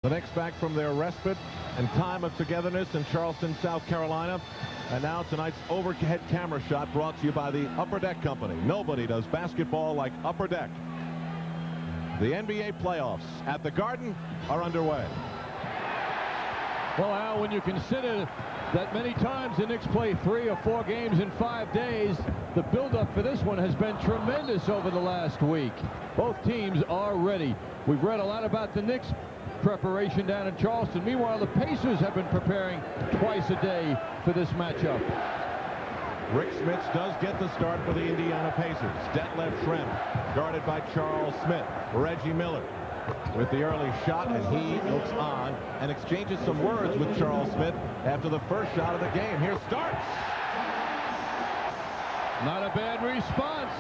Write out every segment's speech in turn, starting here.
The Knicks back from their respite and time of togetherness in Charleston, South Carolina. And now tonight's overhead camera shot brought to you by the Upper Deck Company. Nobody does basketball like Upper Deck. The NBA playoffs at the Garden are underway. Well, Al, when you consider that many times the Knicks play 3 or 4 games in 5 days, the buildup for this one has been tremendous over the last week. Both teams are ready. We've read a lot about the Knicks preparation down in Charleston. Meanwhile, the Pacers have been preparing twice a day for this matchup. Rick Smith does get the start for the Indiana Pacers. Detlef Schrempf guarded by Charles Smith. Reggie Miller with the early shot, and he looks on and exchanges some words with Charles Smith after the first shot of the game. Here starts. Not a bad response.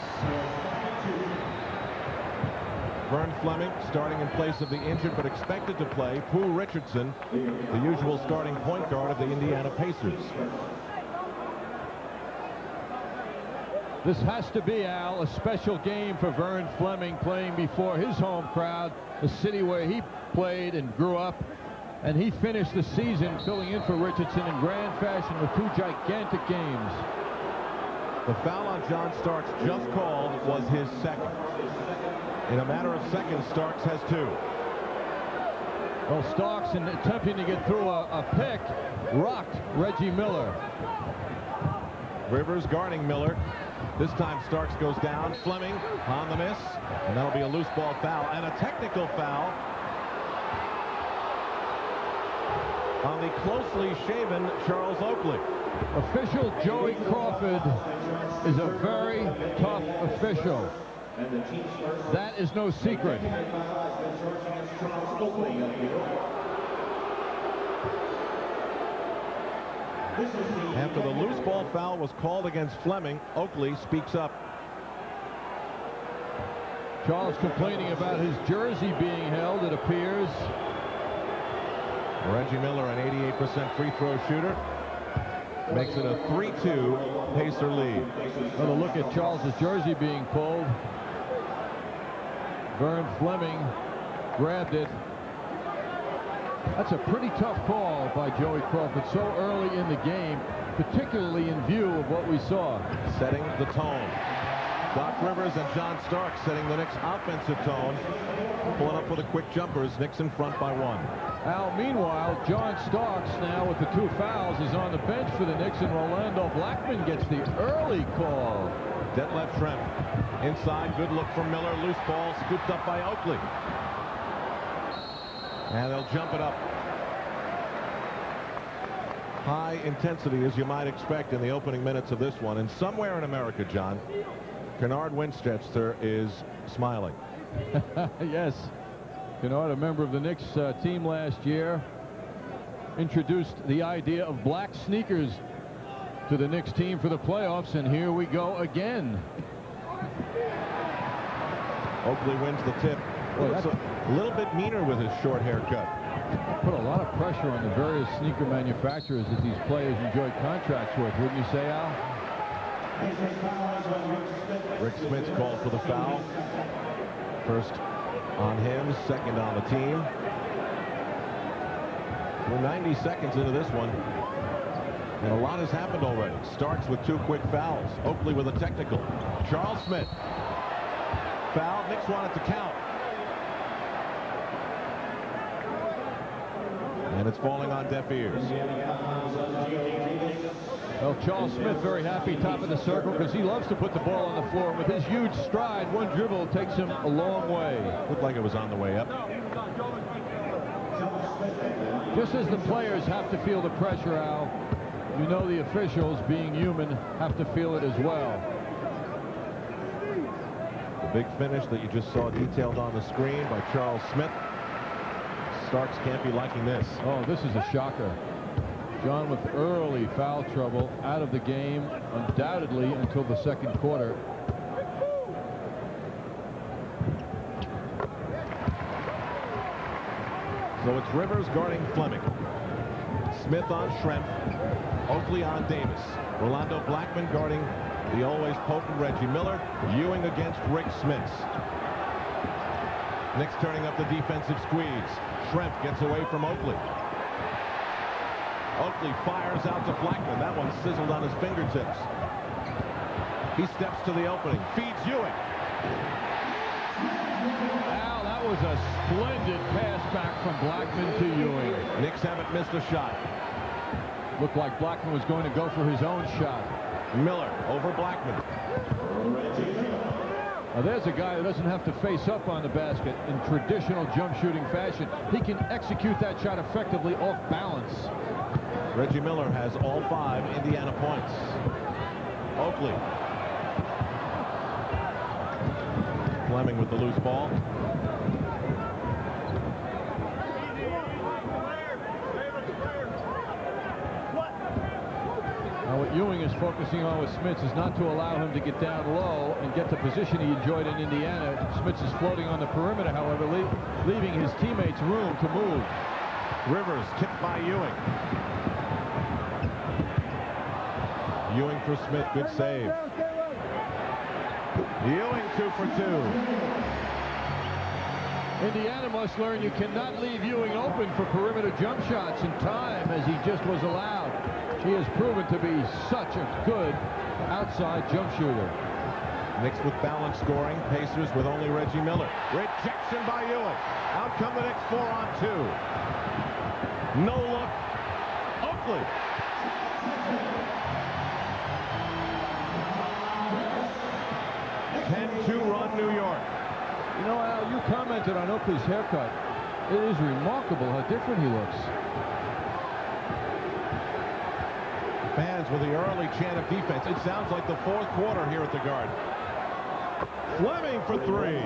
Vern Fleming starting in place of the injured but expected to play Pooh Richardson, the usual starting point guard of the Indiana Pacers. This has to be, Al, a special game for Vern Fleming, playing before his home crowd, the city where he played and grew up. And he finished the season filling in for Richardson in grand fashion with 2 gigantic games. The foul on John Starks just called was his second. In a matter of seconds, Starks has 2. Well, Starks, in attempting to get through a pick, rocked Reggie Miller. Rivers guarding Miller. This time Starks goes down. Fleming on the miss, and that'll be a loose ball foul and a technical foul on the closely shaven Charles Oakley. Official Joey Crawford is a very tough official. That is no secret. After the loose ball foul was called against Fleming, Oakley speaks up. Charles complaining about his jersey being held, it appears. Reggie Miller, an 88% free throw shooter, makes it a 3-2 Pacer lead. Well, a look at Charles's jersey being pulled. Vern Fleming grabbed it. That's a pretty tough call by Joey Crawford so early in the game, particularly in view of what we saw. Setting the tone. Doc Rivers and John Starks setting the Knicks' offensive tone. Pulling up for the quick jumpers. Knicks in front by 1. Al, meanwhile, John Starks now with the 2 fouls is on the bench for the Knicks, and Rolando Blackman gets the early call. Detlef Schrempf inside. Good look from Miller. Loose ball scooped up by Oakley. And they'll jump it up. High intensity, as you might expect in the opening minutes of this one. And somewhere in America, John, Kennard Winchester is smiling. Yes. Kennard, a member of the Knicks team last year, introduced the idea of black sneakers to the Knicks team for the playoffs, and here we go again. Oakley wins the tip. Well, that's a little bit meaner with his short haircut. Put a lot of pressure on the various sneaker manufacturers that these players enjoy contracts with, wouldn't you say, Al? Rick Smith called for the foul. First on him, second on the team. We're 90 seconds into this one, and a lot has happened already. Starks with 2 quick fouls. Oakley with a technical. Charles Smith. Foul. Knicks want it to count. And it's falling on deaf ears. Well, Charles Smith very happy top of the circle because he loves to put the ball on the floor. With his huge stride, one dribble takes him a long way. Looked like it was on the way up. Just as the players have to feel the pressure, Al, you know the officials, being human, have to feel it as well. The big finish that you just saw detailed on the screen by Charles Smith. Starks can't be liking this. Oh, this is a shocker. John with early foul trouble, out of the game undoubtedly until the second quarter. So it's Rivers guarding Fleming. Smith on Schrempf. Oakley on Davis. Rolando Blackman guarding the always potent Reggie Miller. Ewing against Rick Smith. Knicks turning up the defensive squeeze. Shrimp gets away from Oakley. Oakley fires out to Blackman. That one sizzled on his fingertips. He steps to the opening, feeds Ewing. Al, that was a splendid pass back from Blackman to Ewing. Knicks haven't missed a shot. Looked like Blackman was going to go for his own shot. Miller over Blackman. Now there's a guy who doesn't have to face up on the basket in traditional jump shooting fashion. He can execute that shot effectively off balance. Reggie Miller has all 5 Indiana points. Oakley. Fleming with the loose ball. Now what Ewing is focusing on with Smits is not to allow him to get down low and get the position he enjoyed in Indiana. Smits is floating on the perimeter, however, leaving his teammates room to move. Rivers tipped by Ewing. Ewing for Smith, good save. Ewing 2 for 2. Indiana must learn you cannot leave Ewing open for perimeter jump shots in time as he just was allowed. He has proven to be such a good outside jump shooter. Knicks with balanced scoring. Pacers with only Reggie Miller. Rejection by Ewing. Out come the Knicks 4 on 2. No look. Oakley. Run New York. You know, Al, you commented on Oakley's haircut. It is remarkable how different he looks. Fans with the early chant of defense. It sounds like the 4th quarter here at the Garden. Fleming for 3.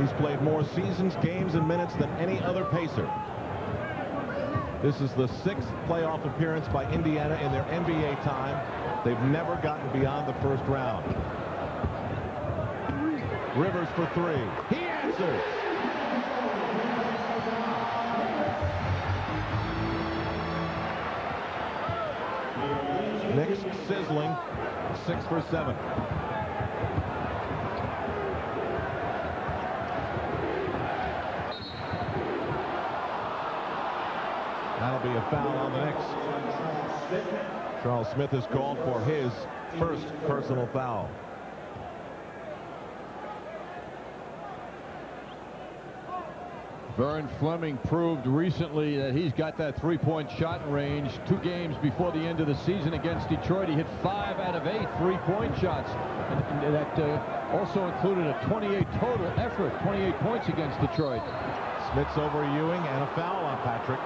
He's played more seasons, games, and minutes than any other Pacer. This is the 6th playoff appearance by Indiana in their NBA time. They've never gotten beyond the first round. Rivers for 3. He answers. Knicks sizzling. 6 for 7. That'll be a foul on the Knicks. Charles Smith is called for his first personal foul. Vern Fleming proved recently that he's got that three-point shot range. 2 games before the end of the season against Detroit, he hit 5 out of 8 three-point shots. And that also included a 28 total effort, 28 points against Detroit. Smith's over Ewing and a foul on Patrick.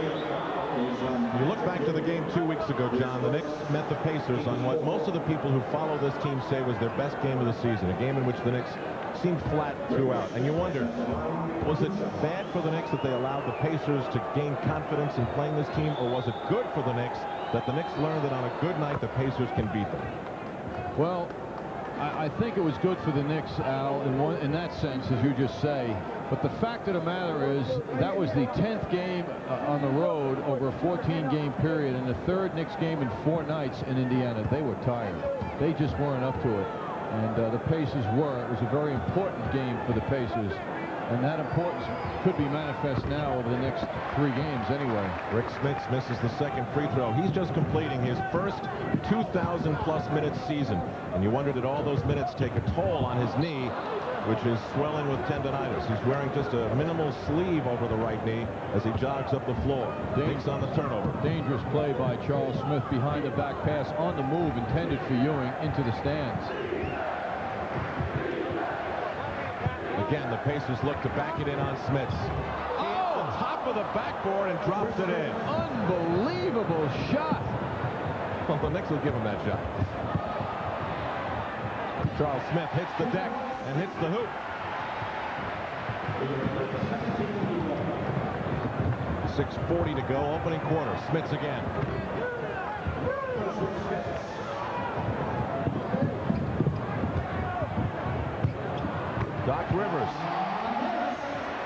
You look back to the game 2 weeks ago, John. The Knicks met the Pacers on what most of the people who follow this team say was their best game of the season, a game in which the Knicks seemed flat throughout. And you wonder, was it bad for the Knicks that they allowed the Pacers to gain confidence in playing this team, or was it good for the Knicks that the Knicks learned that on a good night the Pacers can beat them? Well, I think it was good for the Knicks, Al, in that sense, as you just say. But the fact of the matter is that was the 10th game on the road over a 14-game period, and the 3rd Knicks game in 4 nights in Indiana. They were tired. They just weren't up to it. And the Pacers were. It was a very important game for the Pacers. And that importance could be manifest now over the next 3 games anyway. Rick Smits misses the 2nd free throw. He's just completing his first 2,000-plus minutes season. And you wonder, did all those minutes take a toll on his knee, which is swelling with tendonitis? He's wearing just a minimal sleeve over the right knee as he jogs up the floor. Knicks on the turnover. Dangerous play by Charles Smith behind the back pass on the move intended for Ewing into the stands. Again, the Pacers look to back it in on Smits. Oh! Top of the backboard and drops it in. Unbelievable shot. Well, the Knicks will give him that shot. Charles Smith hits the deck and hits the hoop. 6:40 to go, opening quarter. Smits again. Doc Rivers.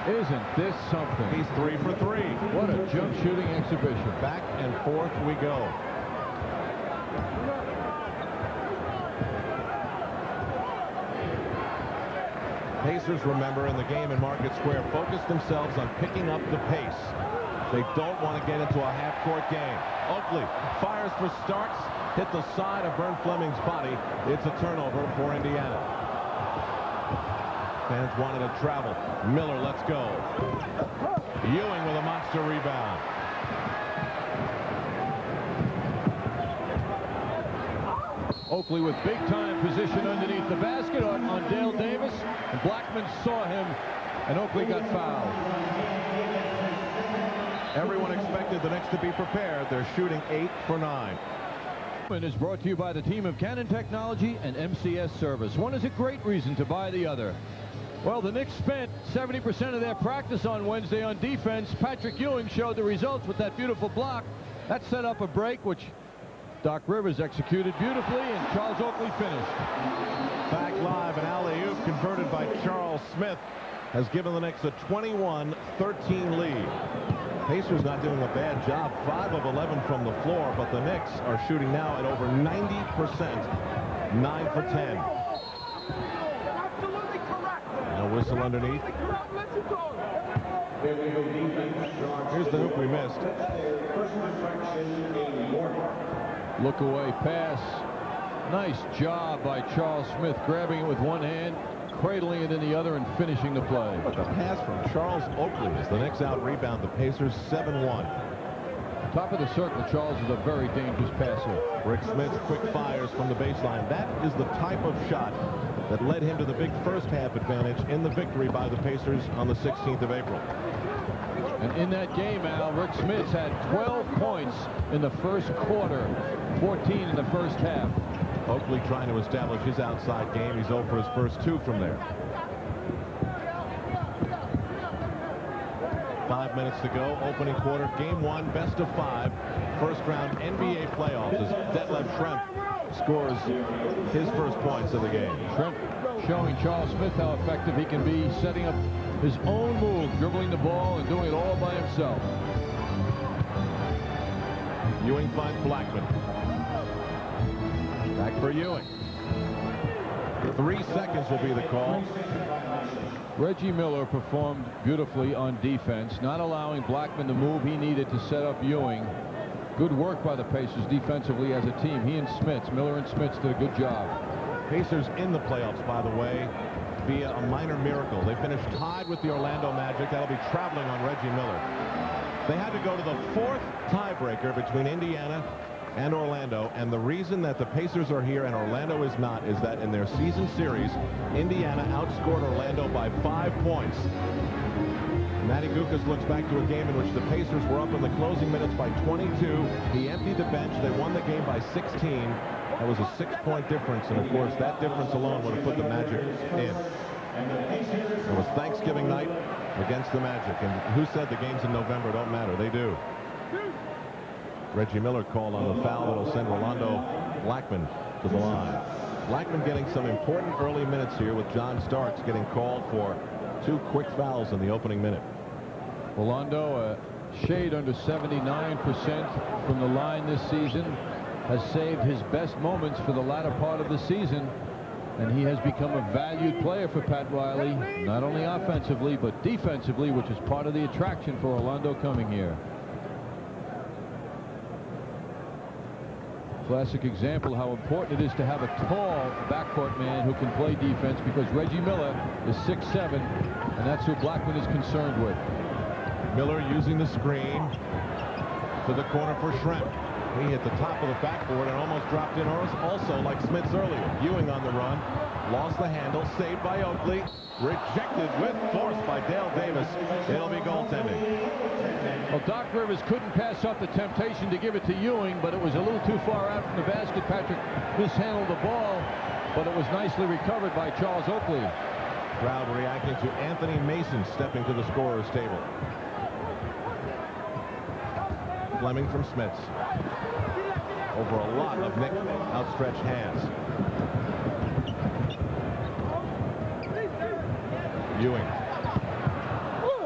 Isn't this something? He's 3 for 3. What a jump shooting exhibition. Back and forth we go. Pacers, remember, in the game in Market Square, focused themselves on picking up the pace. They don't want to get into a half-court game. Oakley fires for Starks, hit the side of Vern Fleming's body. It's a turnover for Indiana. Fans wanted to travel. Miller lets go. Ewing with a monster rebound. Oakley with big-time position underneath the basket on Dale Davis. And Blackman saw him, and Oakley got fouled. Everyone expected the Knicks to be prepared. They're shooting 8 for 9. Is brought to you by the team of Canon Technology and MCS Service. One is a great reason to buy the other. Well, the Knicks spent 70% of their practice on Wednesday on defense. Patrick Ewing showed the results with that beautiful block. That set up a break, which Doc Rivers executed beautifully, and Charles Oakley finished. Back live, an alley-oop converted by Charles Smith has given the Knicks a 21-13 lead. Pacers not doing a bad job, 5 of 11 from the floor, but the Knicks are shooting now at over 90%, 9 for 10. Now whistle underneath. Here's the hoop we missed. Look away pass. Nice job by Charles Smith, grabbing it with one hand, cradling it in the other, and finishing the play. But the pass from Charles Oakley as the Knicks out-rebound the Pacers 7-1. Top of the circle, Charles is a very dangerous passer. Rick Smith's quick fires from the baseline. That is the type of shot that led him to the big first-half advantage in the victory by the Pacers on the 16th of April. And in that game, Al, Rick Smith had 12 points in the first quarter, 14 in the first half. Oakley trying to establish his outside game. He's 0 for his first 2 from there. 5 minutes to go. Opening quarter. Game 1, best of 5. First round NBA playoffs as Detlef Schrempf scores his first points of the game. Schrempf showing Charles Smith how effective he can be, setting up his own move, dribbling the ball and doing it all by himself. Ewing finds Blackman. Back for Ewing. 3 seconds will be the call. Reggie Miller performed beautifully on defense, not allowing Blackman the move he needed to set up Ewing. Good work by the Pacers defensively as a team. He and Smits, Miller and Smits, did a good job. Pacers in the playoffs, by the way, via a minor miracle. They finished tied with the Orlando Magic. That'll be traveling on Reggie Miller. They had to go to the 4th tiebreaker between Indiana and Orlando, and the reason that the Pacers are here and Orlando is not is that in their season series, Indiana outscored Orlando by 5 points. Matty Gukas looks back to a game in which the Pacers were up in the closing minutes by 22. He emptied the bench. They won the game by 16. That was a 6-point difference, and of course that difference alone would have put the Magic in. It was Thanksgiving night against the Magic, and who said the games in November don't matter? They do. Reggie Miller called on the foul that'll send Rolando Blackman to the line. Blackman getting some important early minutes here with John Starks getting called for 2 quick fouls in the opening minute. Rolando, a shade under 79% from the line this season, has saved his best moments for the latter part of the season, and he has become a valued player for Pat Riley, not only offensively but defensively, which is part of the attraction for Orlando coming here. Classic example how important it is to have a tall backcourt man who can play defense, because Reggie Miller is 6'7", and that's who Blackman is concerned with. Miller using the screen to the corner for Schrempf. He hit the top of the backboard and almost dropped in also like Smits earlier. Ewing on the run, lost the handle, saved by Oakley, rejected with force by Dale Davis. It'll be goaltending. Well, Doc Rivers couldn't pass up the temptation to give it to Ewing, but it was a little too far out from the basket. Patrick mishandled the ball, but it was nicely recovered by Charles Oakley. Crowd reacting to Anthony Mason stepping to the scorer's table. Fleming from Smits. Over a lot of Knick outstretched hands. Ewing.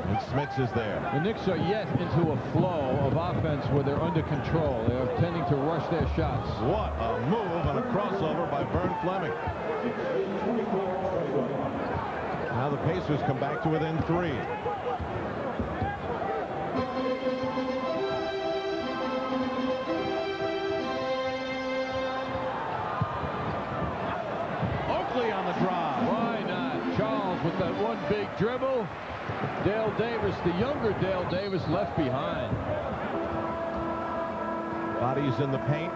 And Smits is there. The Knicks are yet into a flow of offense where they're under control. They are tending to rush their shots. What a move on a crossover by Vern Fleming. Now the Pacers come back to within 3. Oakley on the drive. Why not? Charles with that one big dribble. Dale Davis, the younger Dale Davis, left behind. Bodies in the paint.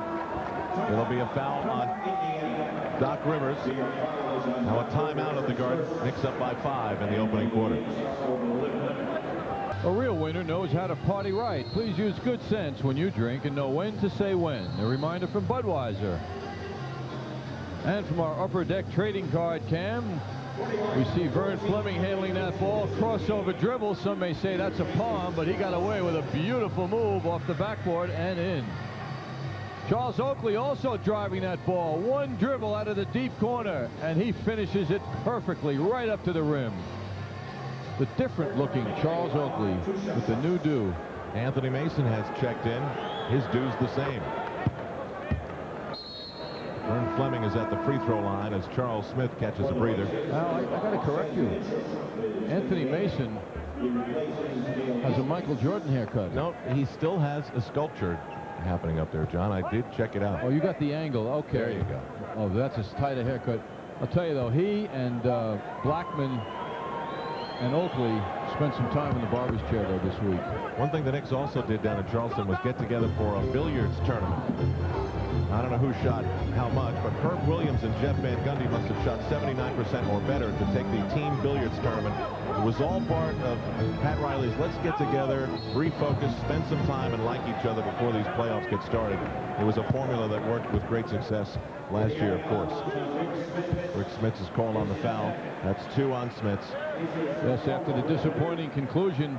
It'll be a foul on Doc Rivers. Now a timeout of the Garden. Knicks up by 5 in the opening quarter. A real winner knows how to party right. Please use good sense when you drink and know when to say when. A reminder from Budweiser. And from our upper deck trading card cam, we see Vern Fleming handling that ball. Crossover dribble. Some may say that's a palm, but he got away with a beautiful move off the backboard and in. Charles Oakley also driving that ball. One dribble out of the deep corner, and he finishes it perfectly right up to the rim. The different looking Charles Oakley with the new do. Anthony Mason has checked in. His due's the same. Vern Fleming is at the free throw line as Charles Smith catches a breather. Now, I got to correct you. Anthony Mason has a Michael Jordan haircut. No, he still has a sculpture happening up there, John. I did check it out. Oh, you got the angle. Okay. There you go. Oh, that's as tight a haircut. I'll tell you, though, he and Blackman and Oakley spent some time in the barber's chair, though, this week. One thing the Knicks also did down in Charleston was get together for a billiards tournament. I don't know who shot how much, but Herb Williams and Jeff Van Gundy must have shot 79% or better to take the team billiards tournament. It was all part of Pat Riley's let's get together, refocus, spend some time, and like each other before these playoffs get started. It was a formula that worked with great success last year, of course. Rick Smits is called on the foul. That's 2 on Smits. Yes, after the disappointing conclusion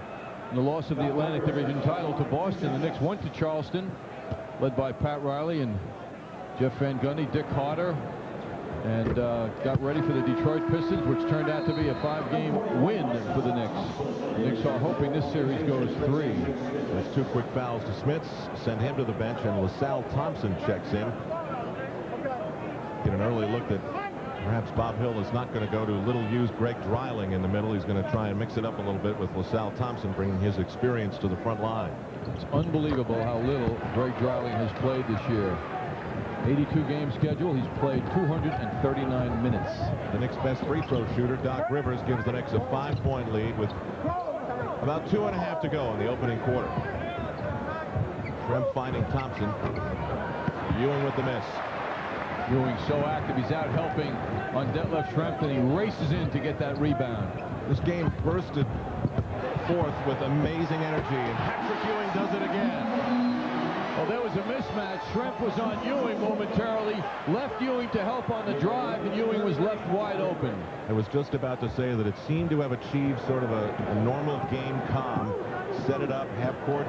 in the loss of the Atlantic Division title to Boston, the Knicks went to Charleston, led by Pat Riley and Jeff Van Gundy, Dick Harder, and got ready for the Detroit Pistons, which turned out to be a 5-game win for the Knicks. The Knicks are hoping this series goes 3. There's 2 quick fouls to Smits, send him to the bench, and LaSalle Thompson checks in. Get an early look that perhaps Bob Hill is not going to go to little-used Greg Dreiling in the middle. He's going to try and mix it up a little bit with LaSalle Thompson bringing his experience to the front line. It's unbelievable how little Greg Dreiling has played this year. 82-game schedule. He's played 239 minutes. The Knicks' best free throw shooter, Doc Rivers, gives the Knicks a 5-point lead with about 2.5 to go in the opening quarter. Shrem finding Thompson. Ewing with the miss. Ewing so active. He's out helping on Detlef Schrempf, and he races in to get that rebound. This game bursted forth with amazing energy, and Patrick Ewing does it again. Well, there was a mismatch. Schrempf was on Ewing momentarily, left Ewing to help on the drive, and Ewing was left wide open. I was just about to say that it seemed to have achieved sort of a normal game calm, set it up, half-court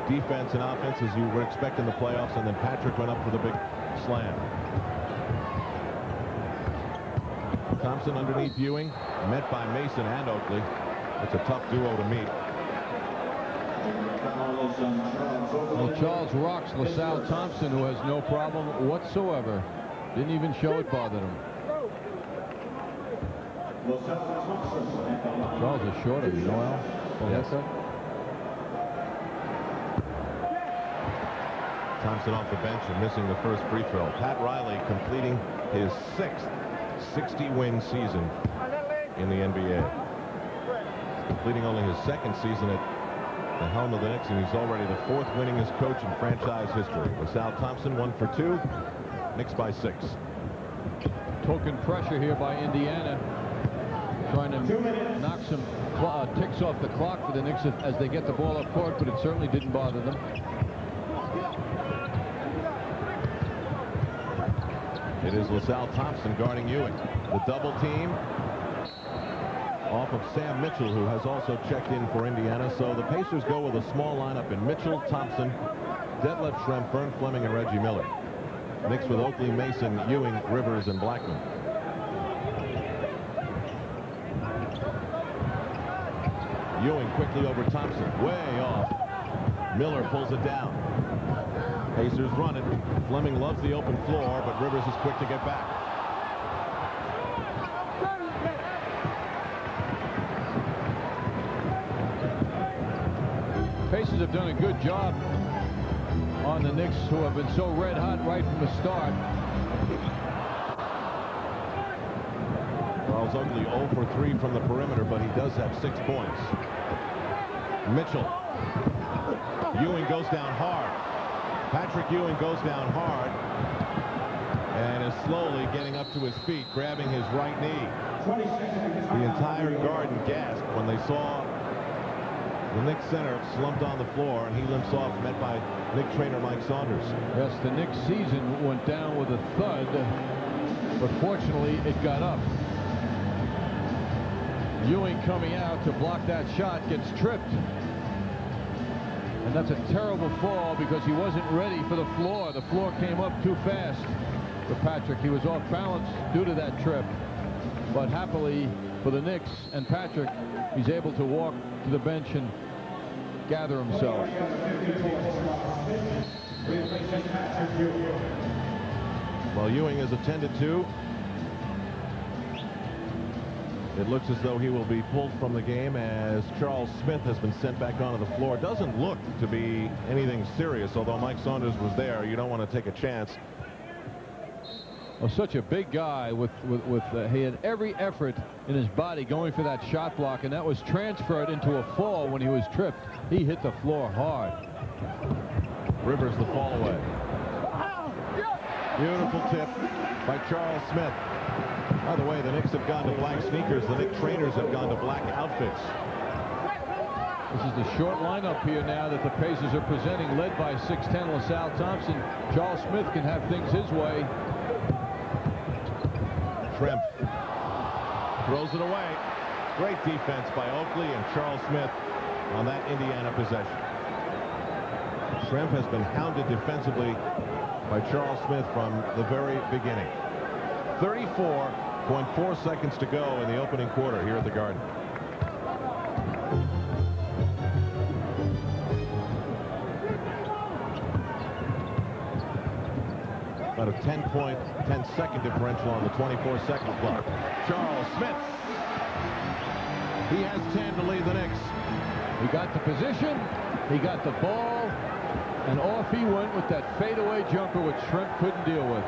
defense and offense as you would expect in the playoffs, and then Patrick went up for the big slam. Thompson underneath Ewing, met by Mason and Oakley. It's a tough duo to meet. Well, Charles rocks LaSalle Thompson, who has no problem whatsoever. Didn't even show it bothered him. Charles is shorter, you know, Al? Yes. Thompson off the bench and missing the first free throw. Pat Riley completing his 6th 60-win season in the NBA. Completing only his 2nd season at the helm of the Knicks, and he's already the 4th winningest coach in franchise history. LaSalle Thompson 1 for 2. Knicks by 6. Token pressure here by Indiana, trying to knock some ticks off the clock for the Knicks as they get the ball up court, but it certainly didn't bother them. It is LaSalle Thompson guarding Ewing. The double team off of Sam Mitchell, who has also checked in for Indiana. So the Pacers go with a small lineup in Mitchell, Thompson, Detlef Schrempf, Vern Fleming, and Reggie Miller. Knicks with Oakley, Mason, Ewing, Rivers, and Blackman. Ewing quickly over Thompson. Way off. Miller pulls it down. Pacers run it. Fleming loves the open floor, but Rivers is quick to get back. Pacers have done a good job on the Knicks, who have been so red hot right from the start. Charles Oakley 0 for 3 from the perimeter, but he does have 6 points. Mitchell. Ewing goes down hard. Patrick Ewing goes down hard and is slowly getting up to his feet, grabbing his right knee. The entire Garden gasped when they saw the Knicks center slumped on the floor, and he limps off, met by Knicks trainer Mike Saunders. Yes, the Knicks season went down with a thud, but fortunately it got up. Ewing coming out to block that shot gets tripped. And that's a terrible fall because he wasn't ready for the floor. The floor came up too fast for Patrick. He was off balance due to that trip. But happily for the Knicks and Patrick, he's able to walk to the bench and gather himself. Well, Ewing is attended to. It looks as though he will be pulled from the game as Charles Smith has been sent back onto the floor. Doesn't look to be anything serious, although Mike Saunders was there. You don't want to take a chance. Well, such a big guy he had every effort in his body going for that shot block, and that was transferred into a fall when he was tripped. He hit the floor hard. Rivers the fall away. Beautiful tip by Charles Smith. By the way, the Knicks have gone to black sneakers. The Knicks trainers have gone to black outfits. This is the short lineup here now that the Pacers are presenting, led by 6'10" LaSalle Thompson. Charles Smith can have things his way. Tremp throws it away. Great defense by Oakley and Charles Smith on that Indiana possession. Tremp has been hounded defensively by Charles Smith from the very beginning. 34.4 seconds to go in the opening quarter here at the Garden. About a 10-second differential on the 24-second clock. Charles Smith. He has 10 to lead the Knicks. He got the position, he got the ball, and off he went with that fadeaway jumper, which Trent couldn't deal with.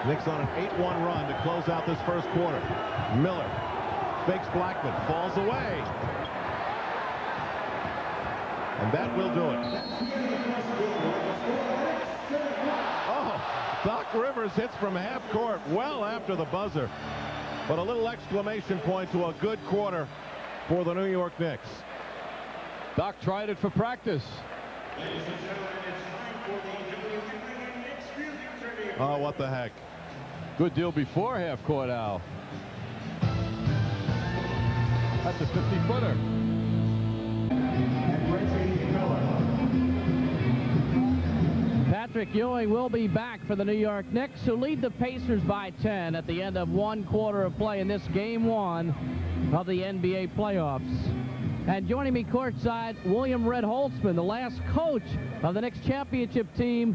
Knicks on an 8-1 run to close out this first quarter. Miller fakes Blackman, falls away. And that will do it. Oh, Doc Rivers hits from half court well after the buzzer. But a little exclamation point to a good quarter for the New York Knicks. Doc tried it for practice. Oh, what the heck. Good deal before half court, Al. That's a 50-footer. Patrick Ewing will be back for the New York Knicks, who lead the Pacers by 10 at the end of one quarter of play in this game one of the NBA playoffs. And joining me courtside, William Red Holtzman, the last coach of the Knicks championship team,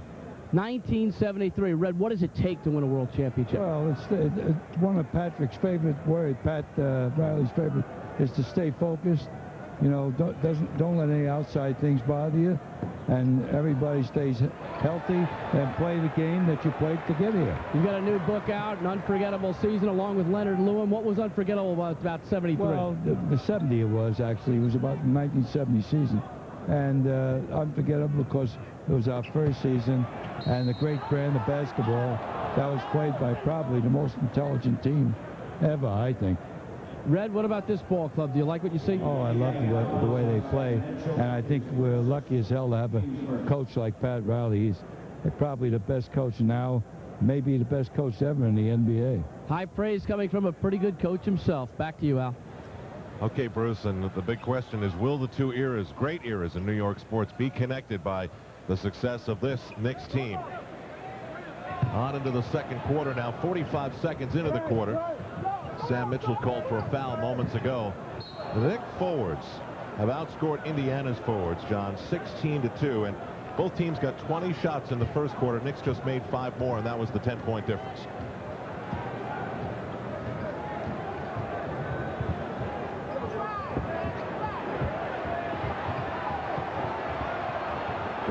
1973. Red, what does it take to win a world championship? Well, it's one of Patrick's favorite words. Pat Riley's favorite is to stay focused. You know, don't let any outside things bother you, and everybody stays healthy and play the game that you played to get here. You've got a new book out, An Unforgettable Season, along with Leonard Lewin. What was unforgettable about 73? Well, the 70 it was, actually. It was about the 1970 season. And unforgettable because it was our first season, and the great brand of basketball that was played by probably the most intelligent team ever, I think. Red, what about this ball club? Do you like what you see? Oh, I love the way they play, and I think we're lucky as hell to have a coach like Pat Riley. He's probably the best coach now, maybe the best coach ever in the NBA. High praise coming from a pretty good coach himself. Back to you, Al. Okay, Bruce, and the big question is, will the two eras, great eras in New York sports, be connected by the success of this Knicks team? On into the second quarter now, 45 seconds into the quarter. Sam Mitchell called for a foul moments ago. The Knicks forwards have outscored Indiana's forwards, John, 16-2, and both teams got 20 shots in the first quarter. Knicks just made 5 more, and that was the 10-point difference.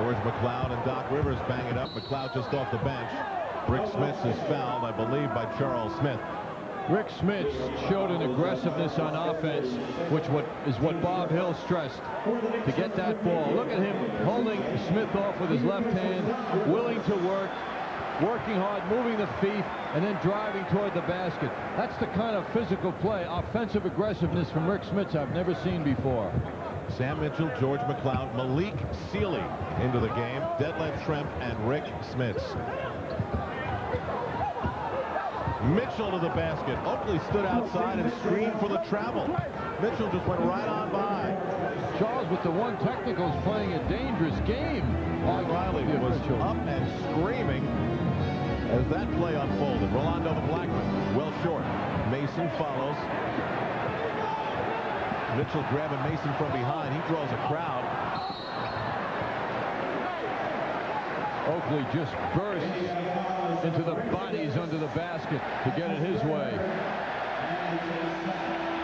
George McLeod and Doc Rivers bang it up. McLeod just off the bench. Rick Smits is fouled, I believe, by Charles Smith. Rick Smits showed an aggressiveness on offense, which is what Bob Hill stressed, to get that ball. Look at him holding Smith off with his left hand, willing to work, working hard, moving the feet, and then driving toward the basket. That's the kind of physical play, offensive aggressiveness from Rick Smits I've never seen before. Sam Mitchell, George McLeod, Malik Sealy into the game, Detlef Schrempf, and Rick Smits. Mitchell to the basket. Oakley stood outside and screened for the travel. Mitchell just went right on by. Charles, with the one technicals, playing a dangerous game. Pat Riley was up and screaming as that play unfolded. Rolando Blackman, well short. Mason follows. Mitchell grabbing Mason from behind. He draws a crowd. Oakley just bursts into the bodies under the basket to get it his way.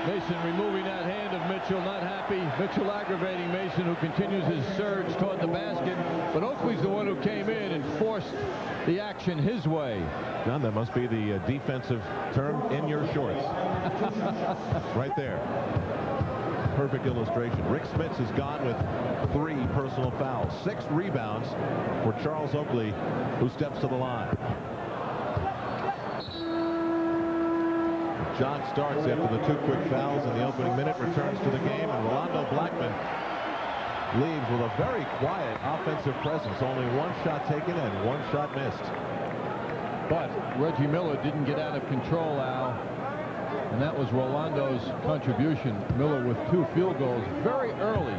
Mason removing that hand of Mitchell, not happy. Mitchell aggravating Mason, who continues his surge toward the basket. But Oakley's the one who came in and forced the action his way. John, that must be the defensive term, in your shorts. Right there. Perfect illustration. Rick Smits has gone with 3 personal fouls, 6 rebounds for Charles Oakley, who steps to the line. John starts after the 2 quick fouls in the opening minute, returns to the game, and Rolando Blackman leaves with a very quiet offensive presence. Only 1 shot taken and 1 shot missed. But Reggie Miller didn't get out of control, Al. And that was Rolando's contribution. Miller with 2 field goals very early.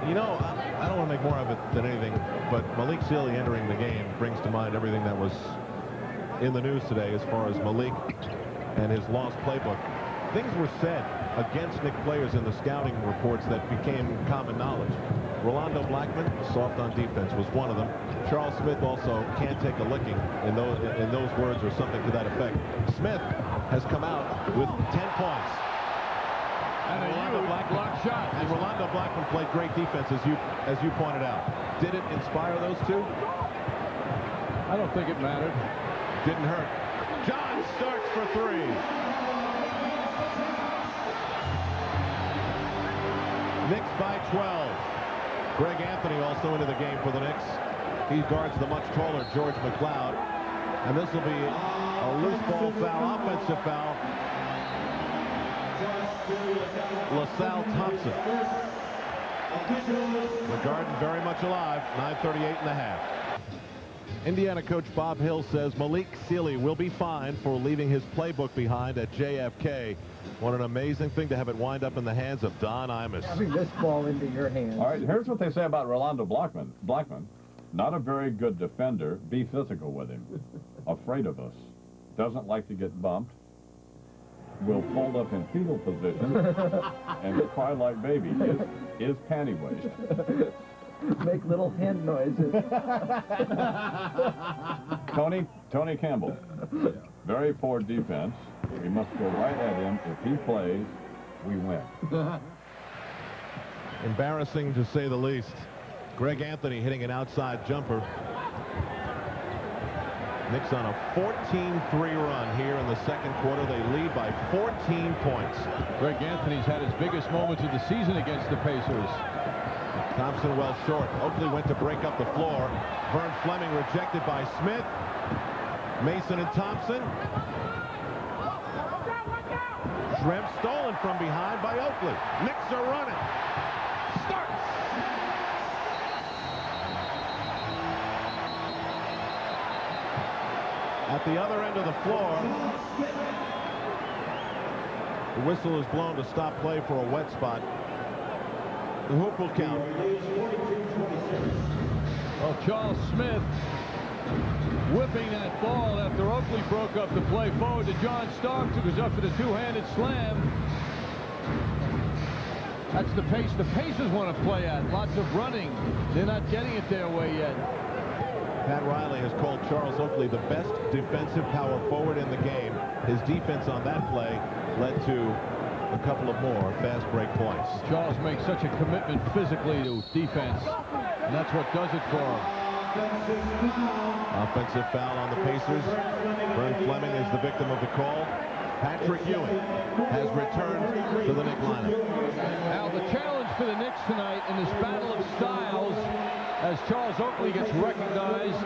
You know, I don't want to make more of it than anything, but Malik Sealy entering the game brings to mind everything that was in the news today as far as Malik and his lost playbook. Things were said against Knicks players in the scouting reports that became common knowledge. Rolando Blackman, soft on defense, was one of them. Charles Smith also can't take a licking in those words or something to that effect. Smith has come out with 10 points. And a huge block shot. And Rolando Blackman played great defense, as you pointed out. Did it inspire those 2? I don't think it mattered. Didn't hurt. John starts for 3. Knicks by 12. Greg Anthony also into the game for the Knicks. He guards the much taller George McLeod. And this will be a loose ball foul, offensive foul. LaSalle Thompson. The Garden very much alive. 9:38 and a half. Indiana coach Bob Hill says Malik Sealy will be fined for leaving his playbook behind at JFK. What an amazing thing to have it wind up in the hands of Don Imus. Having this ball into your hands. All right, here's what they say about Rolando Blackman. Not a very good defender. Be physical with him. Afraid of us. Doesn't like to get bumped. Will fold up in fetal position and cry like baby. Is panty waist. Make little hand noises. Tony Campbell. Very poor defense. We must go right at him. If he plays, we win. Embarrassing to say the least. Greg Anthony hitting an outside jumper. Knicks on a 14-3 run here in the second quarter. They lead by 14 points. Greg Anthony's had his biggest moments of the season against the Pacers. Thompson well short. Oakley went to break up the floor. Vern Fleming rejected by Smith. Mason and Thompson. Schrempf stolen from behind by Oakley. Knicks are running. Starts. At the other end of the floor, the whistle is blown to stop play for a wet spot. The hoop will count. Well, Charles Smith whipping that ball after Oakley broke up the play forward to John Starks, who was up for the 2-handed slam. That's the pace the Pacers want to play at. Lots of running. They're not getting it their way yet. Pat Riley has called Charles Oakley the best defensive power forward in the game. His defense on that play led to a couple of more fast break points. Charles makes such a commitment physically to defense. And that's what does it for them. Offensive foul on the Pacers. Vern Fleming is the victim of the call. Patrick Ewing has returned to the Knicks lineup. Now the challenge for the Knicks tonight in this battle of styles, as Charles Oakley gets recognized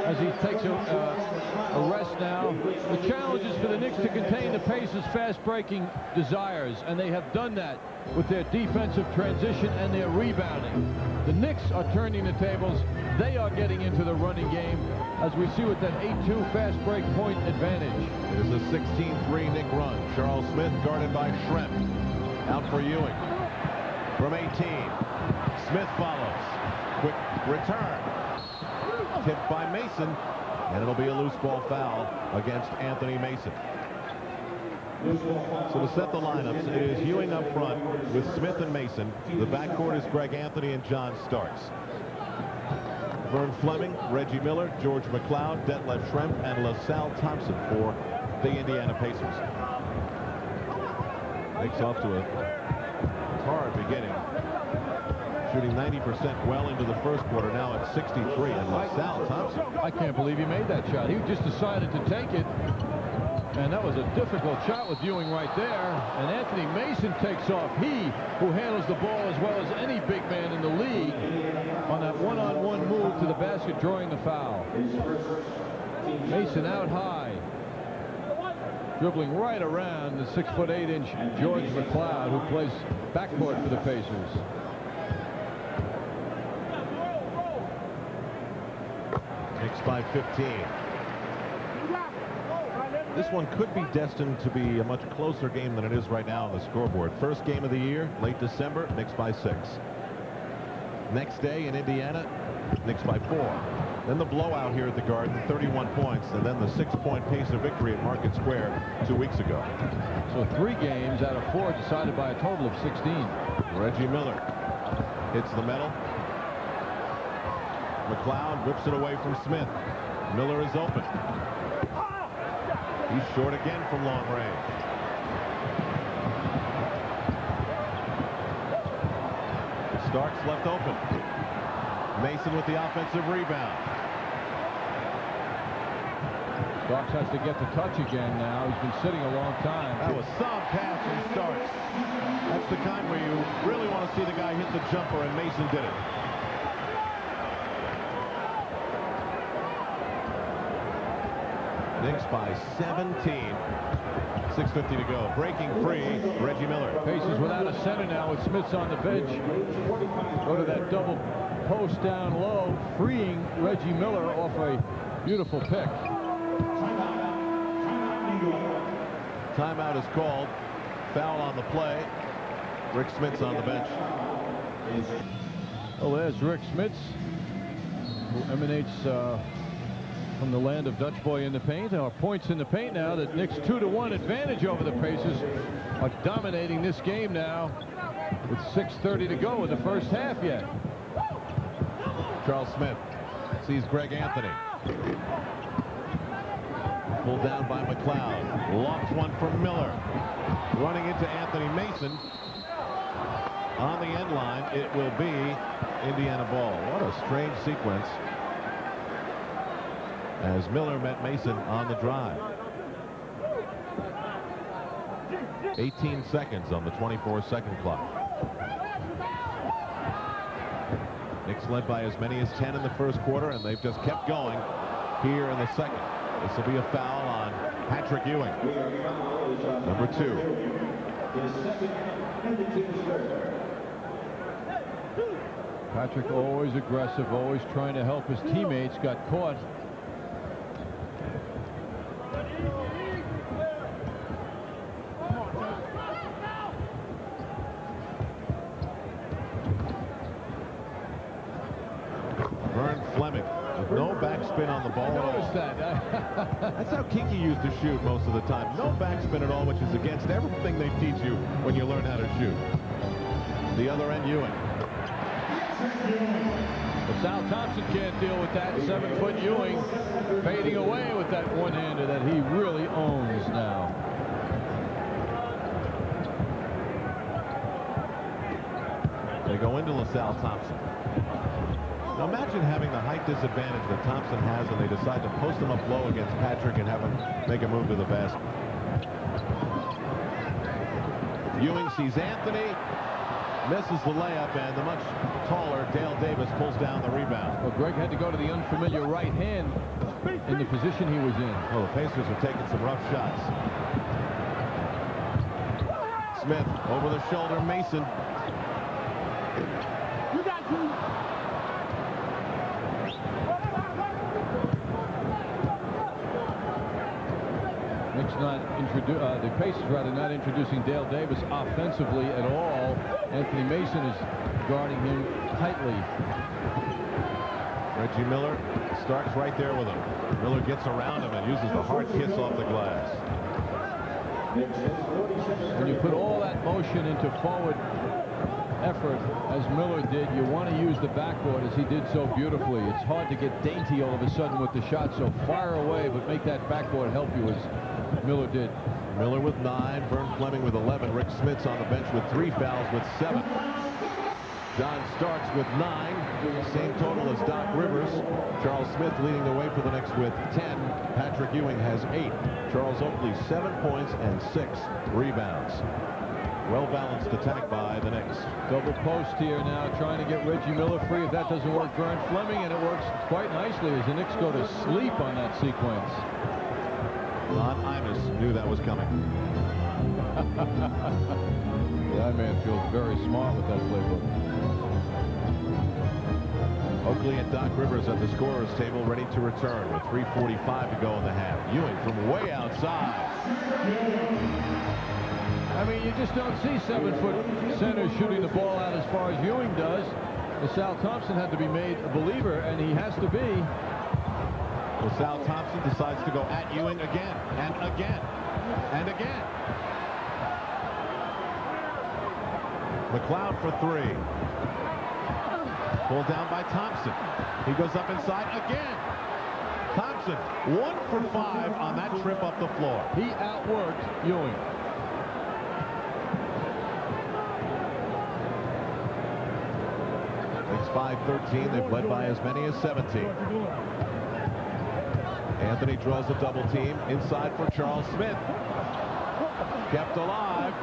as he takes a rest now. The challenge is for the Knicks to contain the Pacers' fast-breaking desires, and they have done that with their defensive transition and their rebounding. The Knicks are turning the tables. They are getting into the running game, as we see with that 8-2 fast break point advantage. It is a 16-3 Knick run. Charles Smith guarded by Schrempf. Out for Ewing. From 18. Smith follows. Quick return. Tipped by Mason. And it'll be a loose ball foul against Anthony Mason. So to set the lineups, it is Ewing up front with Smith and Mason. The backcourt is Greg Anthony and John Starks. Vern Fleming, Reggie Miller, George McLeod, Detlef Schrempf, and LaSalle Thompson for the Indiana Pacers. Knicks off to a hard beginning. Shooting 90% well into the first quarter, now at 63, and LaSalle Thompson. I can't believe he made that shot. He just decided to take it, and that was a difficult shot with Ewing right there. And Anthony Mason takes off. He, who handles the ball as well as any big man in the league, on that one-on-one move to the basket, drawing the foul. Mason out high, dribbling right around the 6'8" George McLeod, who plays backcourt for the Pacers. Knicks by 15. This one could be destined to be a much closer game than it is right now on the scoreboard. First game of the year, late December, Knicks by 6. Next day in Indiana, Knicks by 4. Then the blowout here at the Garden, 31 points, and then the 6-point Pacer victory at Market Square 2 weeks ago. So 3 games out of 4 decided by a total of 16. Reggie Miller hits the metal. McLeod whips it away from Smith. Miller is open. He's short again from long range. Starks left open. Mason with the offensive rebound. Starks has to get the touch again now. He's been sitting a long time. That was some pass from Starks. That's the kind where you really want to see the guy hit the jumper, and Mason did it. Knicks by 17. 6:50 to go. Breaking free, Reggie Miller. Pacers without a center now with Smith's on the bench. Go to that double post down low, freeing Reggie Miller off a beautiful pick. Timeout is called. Foul on the play. Rick Smits on the bench. Well, there's Rick Smits, who emanates from the land of Dutch Boy in the paint. Our points in the paint now. The Knicks 2-1 advantage over the Pacers are dominating this game now with 6:30 to go in the first half yet. Charles Smith sees Greg Anthony. Pulled down by McLeod. Lofts one from Miller. Running into Anthony Mason. On the end line, it will be Indiana ball. What a strange sequence as Miller met Mason on the drive. 18 seconds on the 24-second clock. Knicks led by as many as 10 in the first quarter, and they've just kept going here in the second. This will be a foul on Patrick Ewing, number 2. Patrick always aggressive, always trying to help his teammates. Got caught. Vern Fleming with no backspin on the ball at all. Notice that. That's how Kinky used to shoot most of the time. No backspin at all, which is against everything they teach you when you learn how to shoot. The other end, Ewing. LaSalle Thompson can't deal with that. 7-foot Ewing fading away with that one-hander that he really owns now. They go into LaSalle Thompson. Now imagine having the height disadvantage that Thompson has, and they decide to post him up low against Patrick and have him make a move to the basket. Ewing sees Anthony, misses the layup, and the much taller Dale Davis pulls down the rebound. Well, Greg had to go to the unfamiliar right hand in the position he was in. Well, the Pacers are taking some rough shots. Smith over the shoulder, Mason. The Pacers not introducing Dale Davis offensively at all. Anthony Mason is guarding him tightly. Reggie Miller starts right there with him. Miller gets around him and uses the hard kiss off the glass. When you put all that motion into forward effort, as Miller did, you want to use the backboard as he did so beautifully. It's hard to get dainty all of a sudden with the shot so far away, but make that backboard help you as Miller did. Miller with 9, Vern Fleming with 11, Rick Smits on the bench with 3 fouls with 7. John Starks with 9, same total as Doc Rivers. Charles Smith leading the way for the Knicks with 10. Patrick Ewing has 8. Charles Oakley 7 points and 6 rebounds. Well-balanced attack by the Knicks. Double post here now, trying to get Reggie Miller free. If that doesn't work, Vern Fleming, and it works quite nicely as the Knicks go to sleep on that sequence. Ron Imus knew that was coming. That man feels very smart with that playbook. Oakley and Doc Rivers at the scorer's table ready to return with 3:45 to go in the half. Ewing from way outside. I mean, you just don't see 7-foot centers shooting the ball out as far as Ewing does. Sal Thompson had to be made a believer, and he has to be. Well, Sal Thompson decides to go at Ewing again and again and again. McLeod for 3. Pulled down by Thompson. He goes up inside again. Thompson 1 for 5 on that trip up the floor. He outworked Ewing. It's 5-13. They've led by as many as 17. Anthony draws a double team inside for Charles Smith. Kept alive.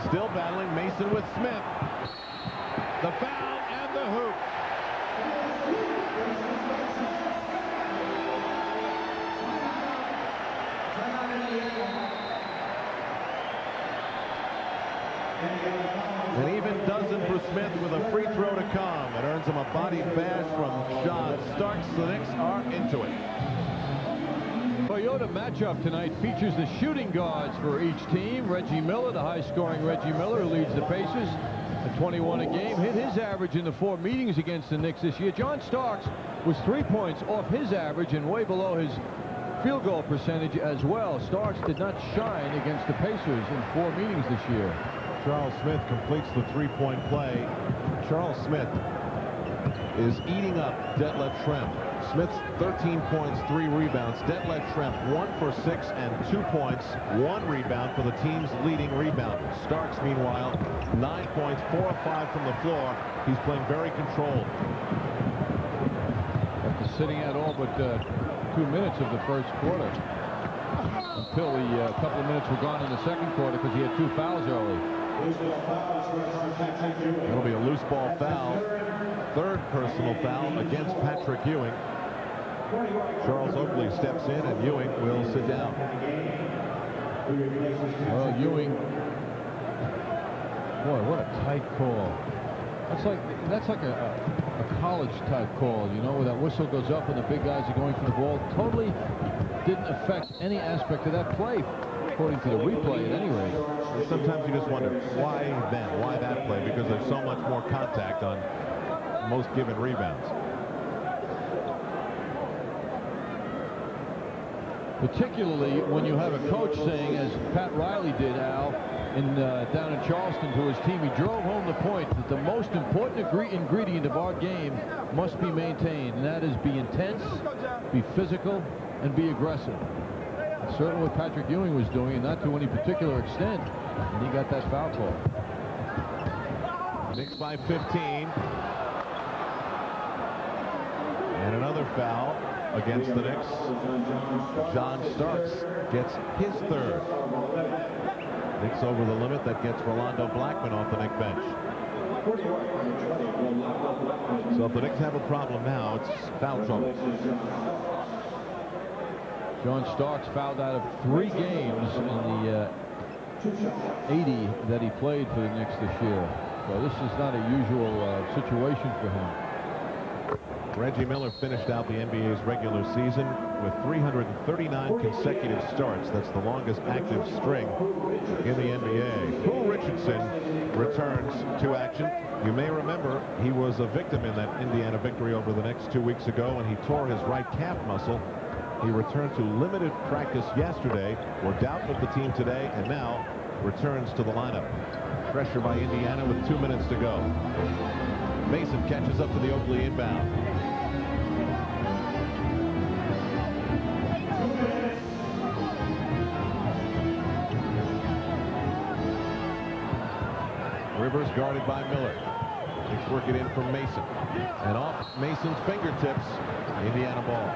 Still battling Mason with Smith. The foul and the hoop. An even dozen for Smith with a free throw to come. It earns him a body bash from John Starks. The Knicks are into it. Toyota matchup tonight features the shooting guards for each team. Reggie Miller, the high-scoring Reggie Miller, who leads the Pacers at 21 a game, hit his average in the 4 meetings against the Knicks this year. John Starks was 3 points off his average and way below his field goal percentage as well. Starks did not shine against the Pacers in 4 meetings this year. Charles Smith completes the 3-point play. Charles Smith is eating up Detlef Schrempf. Smith's 13 points, 3 rebounds. Detlef Schrempf 1 for 6 and 2 points, 1 rebound for the team's leading rebounder. Starks, meanwhile, 9 points, 4 of 5 from the floor. He's playing very controlled. After sitting out all but 2 minutes of the first quarter, until the couple of minutes were gone in the second quarter because he had 2 fouls early. That'll be a loose ball foul. 3rd personal foul against Patrick Ewing. Charles Oakley steps in and Ewing will sit down. Well, Ewing, boy, what a tight call. That's like a college type call, you know, where that whistle goes up and the big guys are going for the ball. Totally didn't affect any aspect of that play, according to the replay at any rate. Sometimes you just wonder, why then? Why that play? Because there's so much more contact on most given rebounds. Particularly when you have a coach saying, as Pat Riley did, Al, down in Charleston to his team, he drove home the point that the most important ingredient of our game must be maintained, and that is be intense, be physical, and be aggressive. That's certainly what Patrick Ewing was doing, and not to any particular extent, and he got that foul call. Knicks by 15. And another foul against the Knicks. John Starks gets his third. Knicks over the limit. That gets Rolando Blackman off the Knicks bench. So if the Knicks have a problem now, it's foul trouble. John Starks fouled out of 3 games in the 80 that he played for the Knicks this year. So this is not a usual situation for him. Reggie Miller finished out the NBA's regular season with 339 consecutive starts. That's the longest active string in the NBA. Pooh Richardson returns to action. You may remember he was a victim in that Indiana victory over the Knicks 2 weeks ago when he tore his right calf muscle. He returned to limited practice yesterday, worked out with the team today, and now returns to the lineup. Pressure by Indiana with 2 minutes to go. Mason catches up to the Oakley inbound. Rivers guarded by Miller. Knicks work it in from Mason. And off Mason's fingertips. Indiana ball.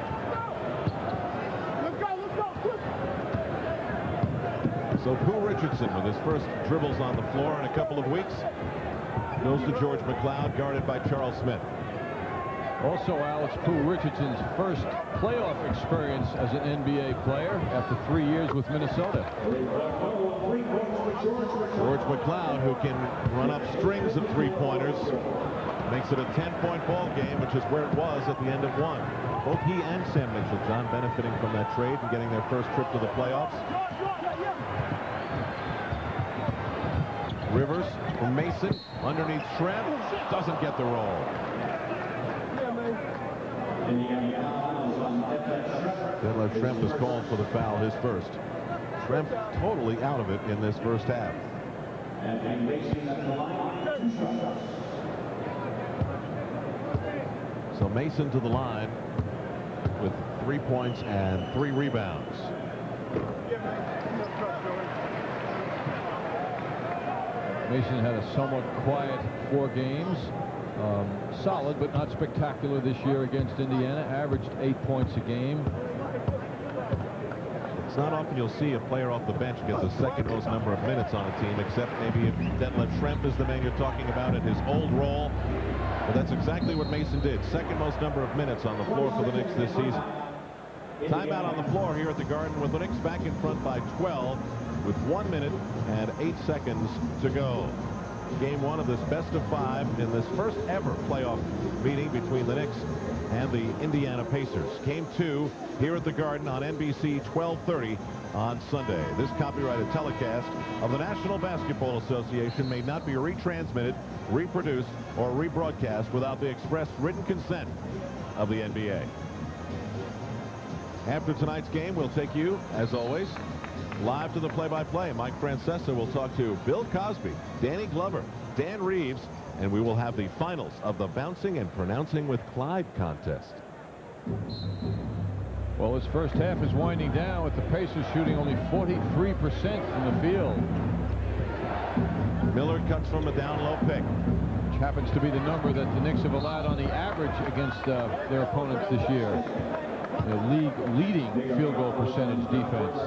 So Pooh Richardson with his first dribbles on the floor in a couple of weeks goes to George McLeod, guarded by Charles Smith. Also, Alex, Pooh Richardson's first playoff experience as an NBA player after 3 years with Minnesota. George McLeod, who can run up strings of three-pointers, makes it a 10-point ball game, which is where it was at the end of one. Both he and Sam Mitchell, John, benefiting from that trade and getting their first trip to the playoffs. Rivers from Mason underneath Shrem, doesn't get the roll. Detlef Schrempf is called for the foul, his first. Schrempf totally out of it in this first half. So Mason to the line with 3 points and 3 rebounds. Mason had a somewhat quiet 4 games. Solid but not spectacular this year against Indiana. Averaged 8 points a game. It's not often you'll see a player off the bench get the second most number of minutes on a team, except maybe if Detlef Schrempf is the man you're talking about in his old role. But that's exactly what Mason did. Second most number of minutes on the floor for the Knicks this season. Timeout on the floor here at the Garden with the Knicks back in front by 12 with 1 minute and 8 seconds to go. Game 1 of this best of 5 in this first ever playoff meeting between the Knicks and the Indiana Pacers. Game 2 here at the Garden on NBC 12:30 on Sunday. This copyrighted telecast of the National Basketball Association may not be retransmitted, reproduced, or rebroadcast without the express written consent of the NBA. After tonight's game, we'll take you, as always, live to the play-by-play. Mike Francesa will talk to Bill Cosby, Danny Glover, Dan Reeves, and we will have the finals of the Bouncing and Pronouncing with Clyde contest. Well, this first half is winding down with the Pacers shooting only 43% from the field. Miller cuts from a down-low pick, which happens to be the number that the Knicks have allowed on the average against their opponents this year. The league-leading field goal percentage defense.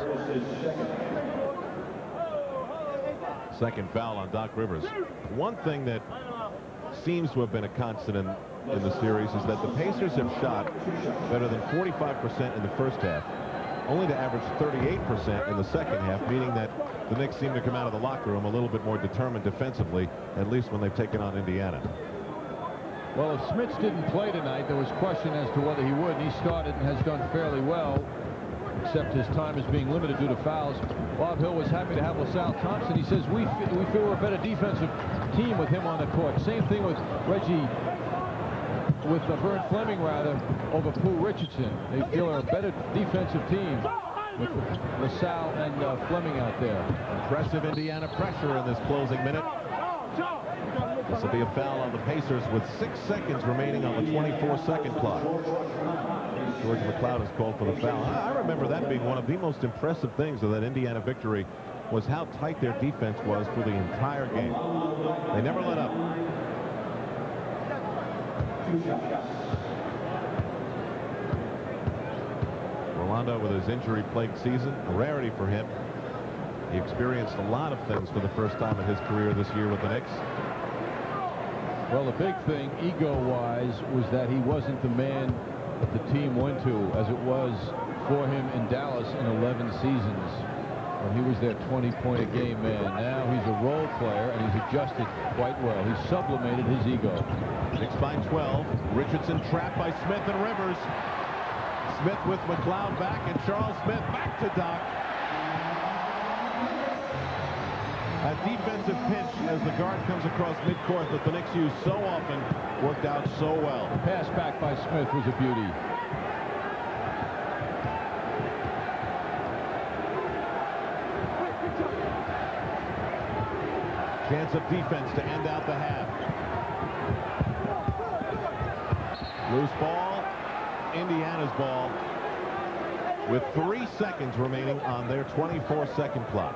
Second foul on Doc Rivers. One thing that seems to have been a constant in the series is that the Pacers have shot better than 45% in the first half, only to average 38% in the second half, meaning that the Knicks seem to come out of the locker room a little bit more determined defensively, at least when they've taken on Indiana. Well, if Smits didn't play tonight, there was question as to whether he would, and he started and has done fairly well, except his time is being limited due to fouls. Bob Hill was happy to have LaSalle Thompson. He says, we feel we're a better defensive team with him on the court. Same thing with Vern Fleming, rather, over Pooh Richardson. They feel are a better defensive team with LaSalle and Fleming out there. Impressive Indiana pressure in this closing minute. This will be a foul on the Pacers with 6 seconds remaining on the 24-second clock. George McLeod is called for the foul. I remember that being one of the most impressive things of that Indiana victory was how tight their defense was for the entire game. They never let up. Rondo, with his injury-plagued season, a rarity for him. He experienced a lot of things for the first time in his career this year with the Knicks. Well, the big thing, ego-wise, was that he wasn't the man that the team went to as it was for him in Dallas in 11 seasons. When he was their 20-point-a-game man. Now he's a role player, and he's adjusted quite well. He's sublimated his ego. Knicks by 12. Richardson trapped by Smith and Rivers. Smith with McLeod back, and Charles Smith back to Doc. A defensive pinch as the guard comes across midcourt that the Knicks use so often worked out so well. The pass back by Smith was a beauty. Chance of defense to end out the half. Loose ball. Indiana's ball with 3 seconds remaining on their 24-second clock.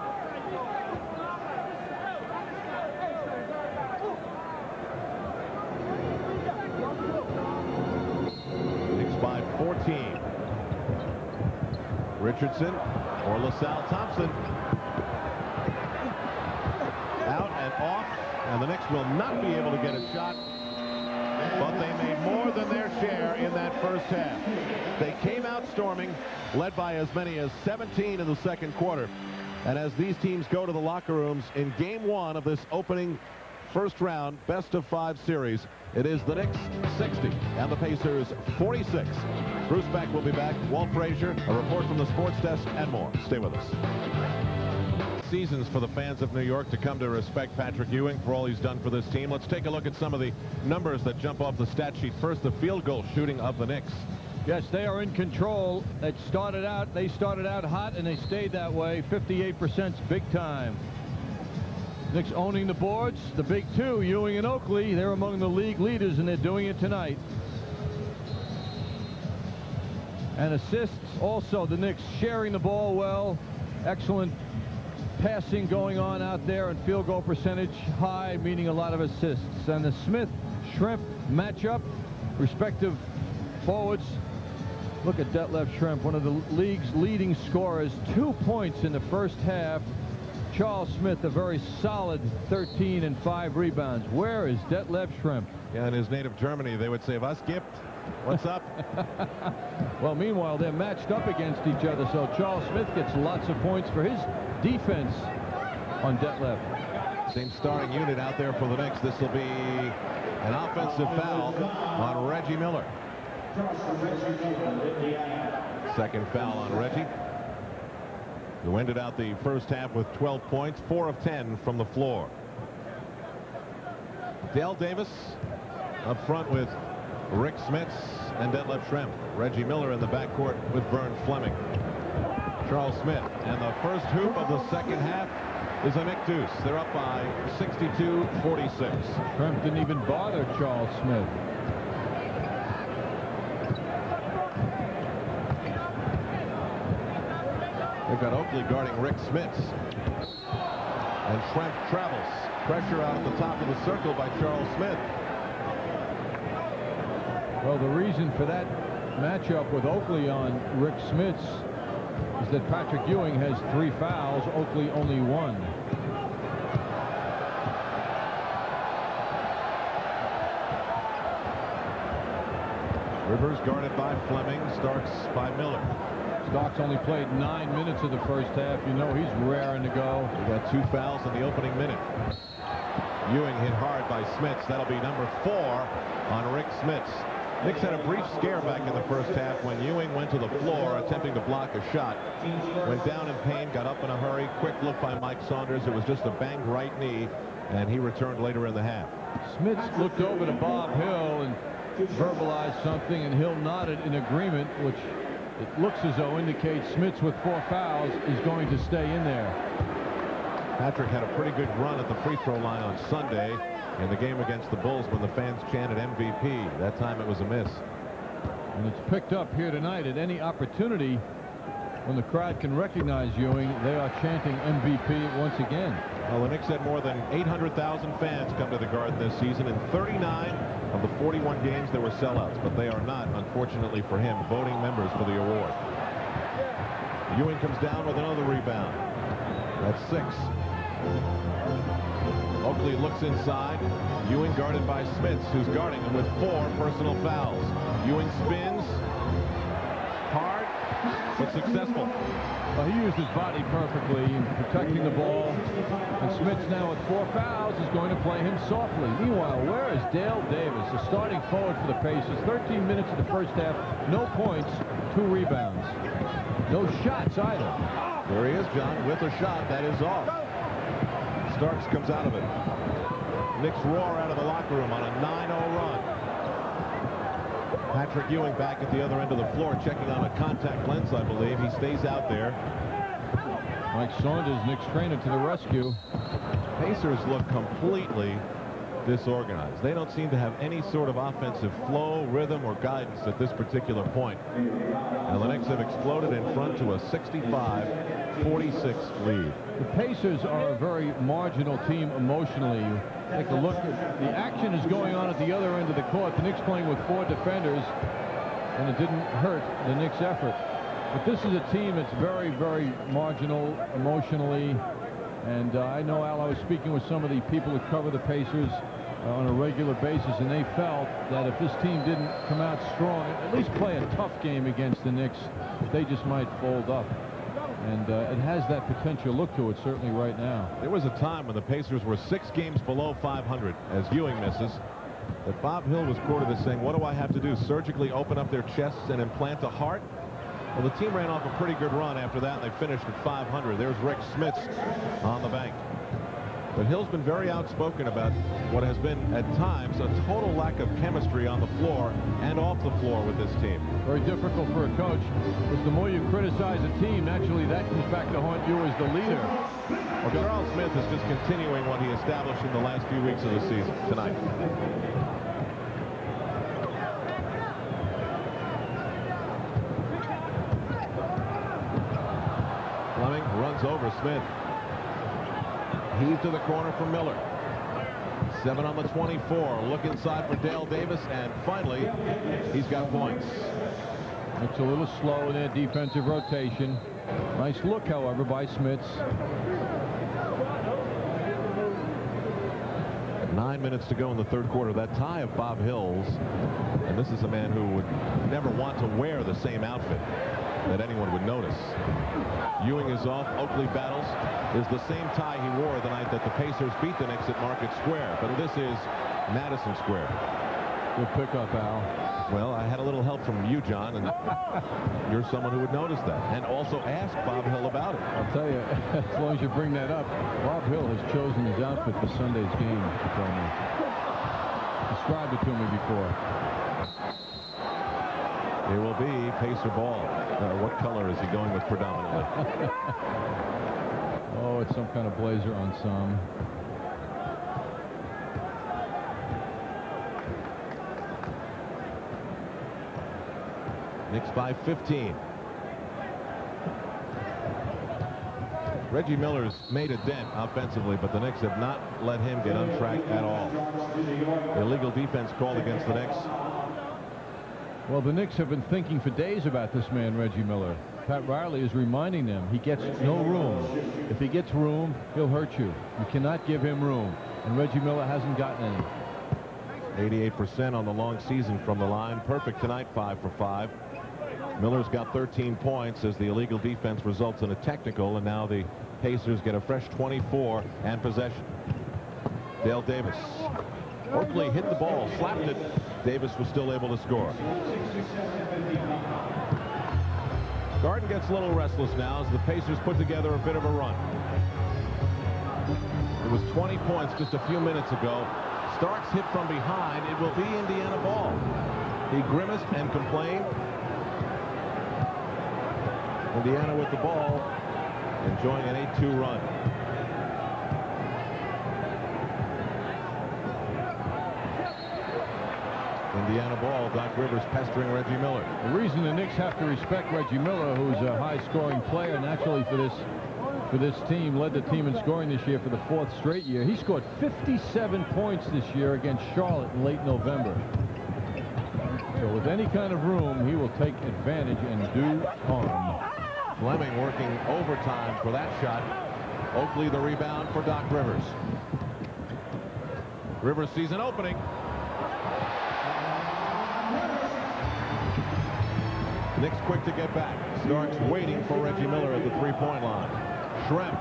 Knicks by 14. Richardson or LaSalle Thompson. Out and off, and the Knicks will not be able to get a shot, but they made more than their share in that first half. They came out storming, led by as many as 17 in the second quarter. And as these teams go to the locker rooms in game 1 of this opening first round best-of-5 series, it is the Knicks 60 and the Pacers 46. Bruce Beck will be back. Walt Frazier, a report from the sports desk, and more. Stay with us. Seasons for the fans of New York to come to respect Patrick Ewing for all he's done for this team. Let's take a look at some of the numbers that jump off the stat sheet. First, the field goal shooting of the Knicks. Yes, they are in control. They started out hot, and they stayed that way. 58% big time. Knicks owning the boards. The big two, Ewing and Oakley, they're among the league leaders, and they're doing it tonight. And assists also, the Knicks sharing the ball well. Excellent passing going on out there, and field goal percentage high, meaning a lot of assists. And the Smith-Schrempf matchup, respective forwards. Look at Detlef Schrempf, one of the league's leading scorers, 2 points in the first half. Charles Smith, a very solid 13 and 5 rebounds. Where is Detlef Schrempf? Yeah, in his native Germany, they would say, "Was gibt? What's up?" Well, meanwhile, they're matched up against each other, so Charles Smith gets lots of points for his defense on Detlef. Same starting unit out there for the Knicks. This will be an offensive foul on Reggie Miller. Second foul on Reggie, who ended out the first half with 12 points, 4 of 10 from the floor. Dale Davis up front with Rick Smits and Detlef Schrempf. Reggie Miller in the backcourt with Vern Fleming. Charles Smith, and the first hoop of the second half is a Knick deuce. They're up by 62-46. Schrempf didn't even bother Charles Smith. They've got Oakley guarding Rick Smits. And Schrempf travels. Pressure out at the top of the circle by Charles Smith. Well, the reason for that matchup with Oakley on Rick Smits is that Patrick Ewing has 3 fouls, Oakley only 1. Rivers guarded by Fleming. Starks by Miller. Starks only played 9 minutes of the first half. You know he's raring to go. He got 2 fouls in the opening minute. Ewing hit hard by Smits. That'll be number 4 on Rick Smits. Knicks had a brief scare back in the first half when Ewing went to the floor attempting to block a shot. Went down in pain, got up in a hurry. Quick look by Mike Saunders. It was just a banged right knee, and he returned later in the half. Smits looked over to Bob Hill and verbalized something, and Hill nodded in agreement, which it looks as though indicates Smits with 4 fouls is going to stay in there. Patrick had a pretty good run at the free throw line on Sunday in the game against the Bulls when the fans chanted MVP. That time it was a miss. And it's picked up here tonight at any opportunity when the crowd can recognize Ewing. They are chanting MVP once again. Well, the Knicks had more than 800,000 fans come to the Garden this season. In 39 of the 41 games, there were sellouts, but they are not, unfortunately for him, voting members for the award. Ewing comes down with another rebound. That's 6. Oakley looks inside. Ewing guarded by Smits, who's guarding him with 4 personal fouls. Ewing spins. Hard, but successful. Well, he used his body perfectly in protecting the ball. And Smits now with 4 fouls is going to play him softly. Meanwhile, where is Dale Davis, the starting forward for the Pacers? 13 minutes in the first half, no points, 2 rebounds. No shots either. There he is, John, with a shot. That is off. Starks comes out of it. Knicks roar out of the locker room on a 9-0 run. Patrick Ewing back at the other end of the floor checking on a contact lens, I believe. He stays out there. Mike Saunders, Knicks trainer, to the rescue. Pacers look completely disorganized. They don't seem to have any sort of offensive flow, rhythm, or guidance at this particular point. And the Knicks have exploded in front to a 65-46 lead. The Pacers are a very marginal team emotionally. Take a look at the action is going on at the other end of the court. The Knicks playing with 4 defenders, and it didn't hurt the Knicks' effort. But this is a team that's very, very marginal emotionally. And I know, Al, I was speaking with some of the people that cover the Pacers on a regular basis, and they felt that if this team didn't come out strong, at least play a tough game against the Knicks, they just might fold up. And it has that potential look to it, certainly right now. There was a time when the Pacers were 6 games below 500 as Ewing misses, that Bob Hill was quoted as saying, what do I have to do, surgically open up their chests and implant a heart? Well, the team ran off a pretty good run after that, and they finished at 500. There's Rick Smits on the bank. But Hill's been very outspoken about what has been, at times, a total lack of chemistry on the floor and off the floor with this team. Very difficult for a coach, because the more you criticize a team, naturally that comes back to haunt you as the leader. Well, Charles Smith is just continuing what he established in the last few weeks of the season tonight. Fleming runs over Smith. Heave to the corner for Miller. 7 on the 24. Look inside for Dale Davis, and finally, he's got points. It's a little slow in their defensive rotation. Nice look, however, by Smits. 9 minutes to go in the third quarter. That tie of Bob Hill's, and this is a man who would never want to wear the same outfit that anyone would notice. Ewing is off. Oakley battles. Is the same tie he wore the night that the Pacers beat the Knicks at Market Square, but this is Madison Square. Good pickup, Al. Well, I had a little help from you, John, and you're someone who would notice that and also ask Bob Hill about it. I'll tell you, as long as you bring that up, Bob Hill has chosen his outfit for Sunday's game, he told me. Described it to me before. It will be Pacer ball. What color is he going with predominantly? Oh, it's some kind of blazer ensemble. Knicks by 15. Reggie Miller's made a dent offensively, but the Knicks have not let him get untracked at all. Illegal defense called against the Knicks. Well, the Knicks have been thinking for days about this man, Reggie Miller. Pat Riley is reminding them he gets no room. If he gets room, he'll hurt you. You cannot give him room. And Reggie Miller hasn't gotten any. 88% on the long season from the line. Perfect tonight, 5 for 5. Miller's got 13 points as the illegal defense results in a technical, and now the Pacers get a fresh 24 and possession. Dale Davis. Oakley hit the ball, slapped it. Davis was still able to score. Garden gets a little restless now as the Pacers put together a bit of a run. It was 20 points just a few minutes ago. Starks hit from behind. It will be Indiana ball. He grimaced and complained. Indiana with the ball, enjoying an 8-2 run. Indiana ball. Doc Rivers pestering Reggie Miller. The reason the Knicks have to respect Reggie Miller, who's a high-scoring player naturally for this team, led the team in scoring this year for the 4th straight year. He scored 57 points this year against Charlotte in late November. So with any kind of room, he will take advantage and do harm. Fleming working overtime for that shot. Oakley the rebound for Doc Rivers. Rivers sees an opening. Knicks quick to get back. Starks waiting for Reggie Miller at the three-point line. Schrempf.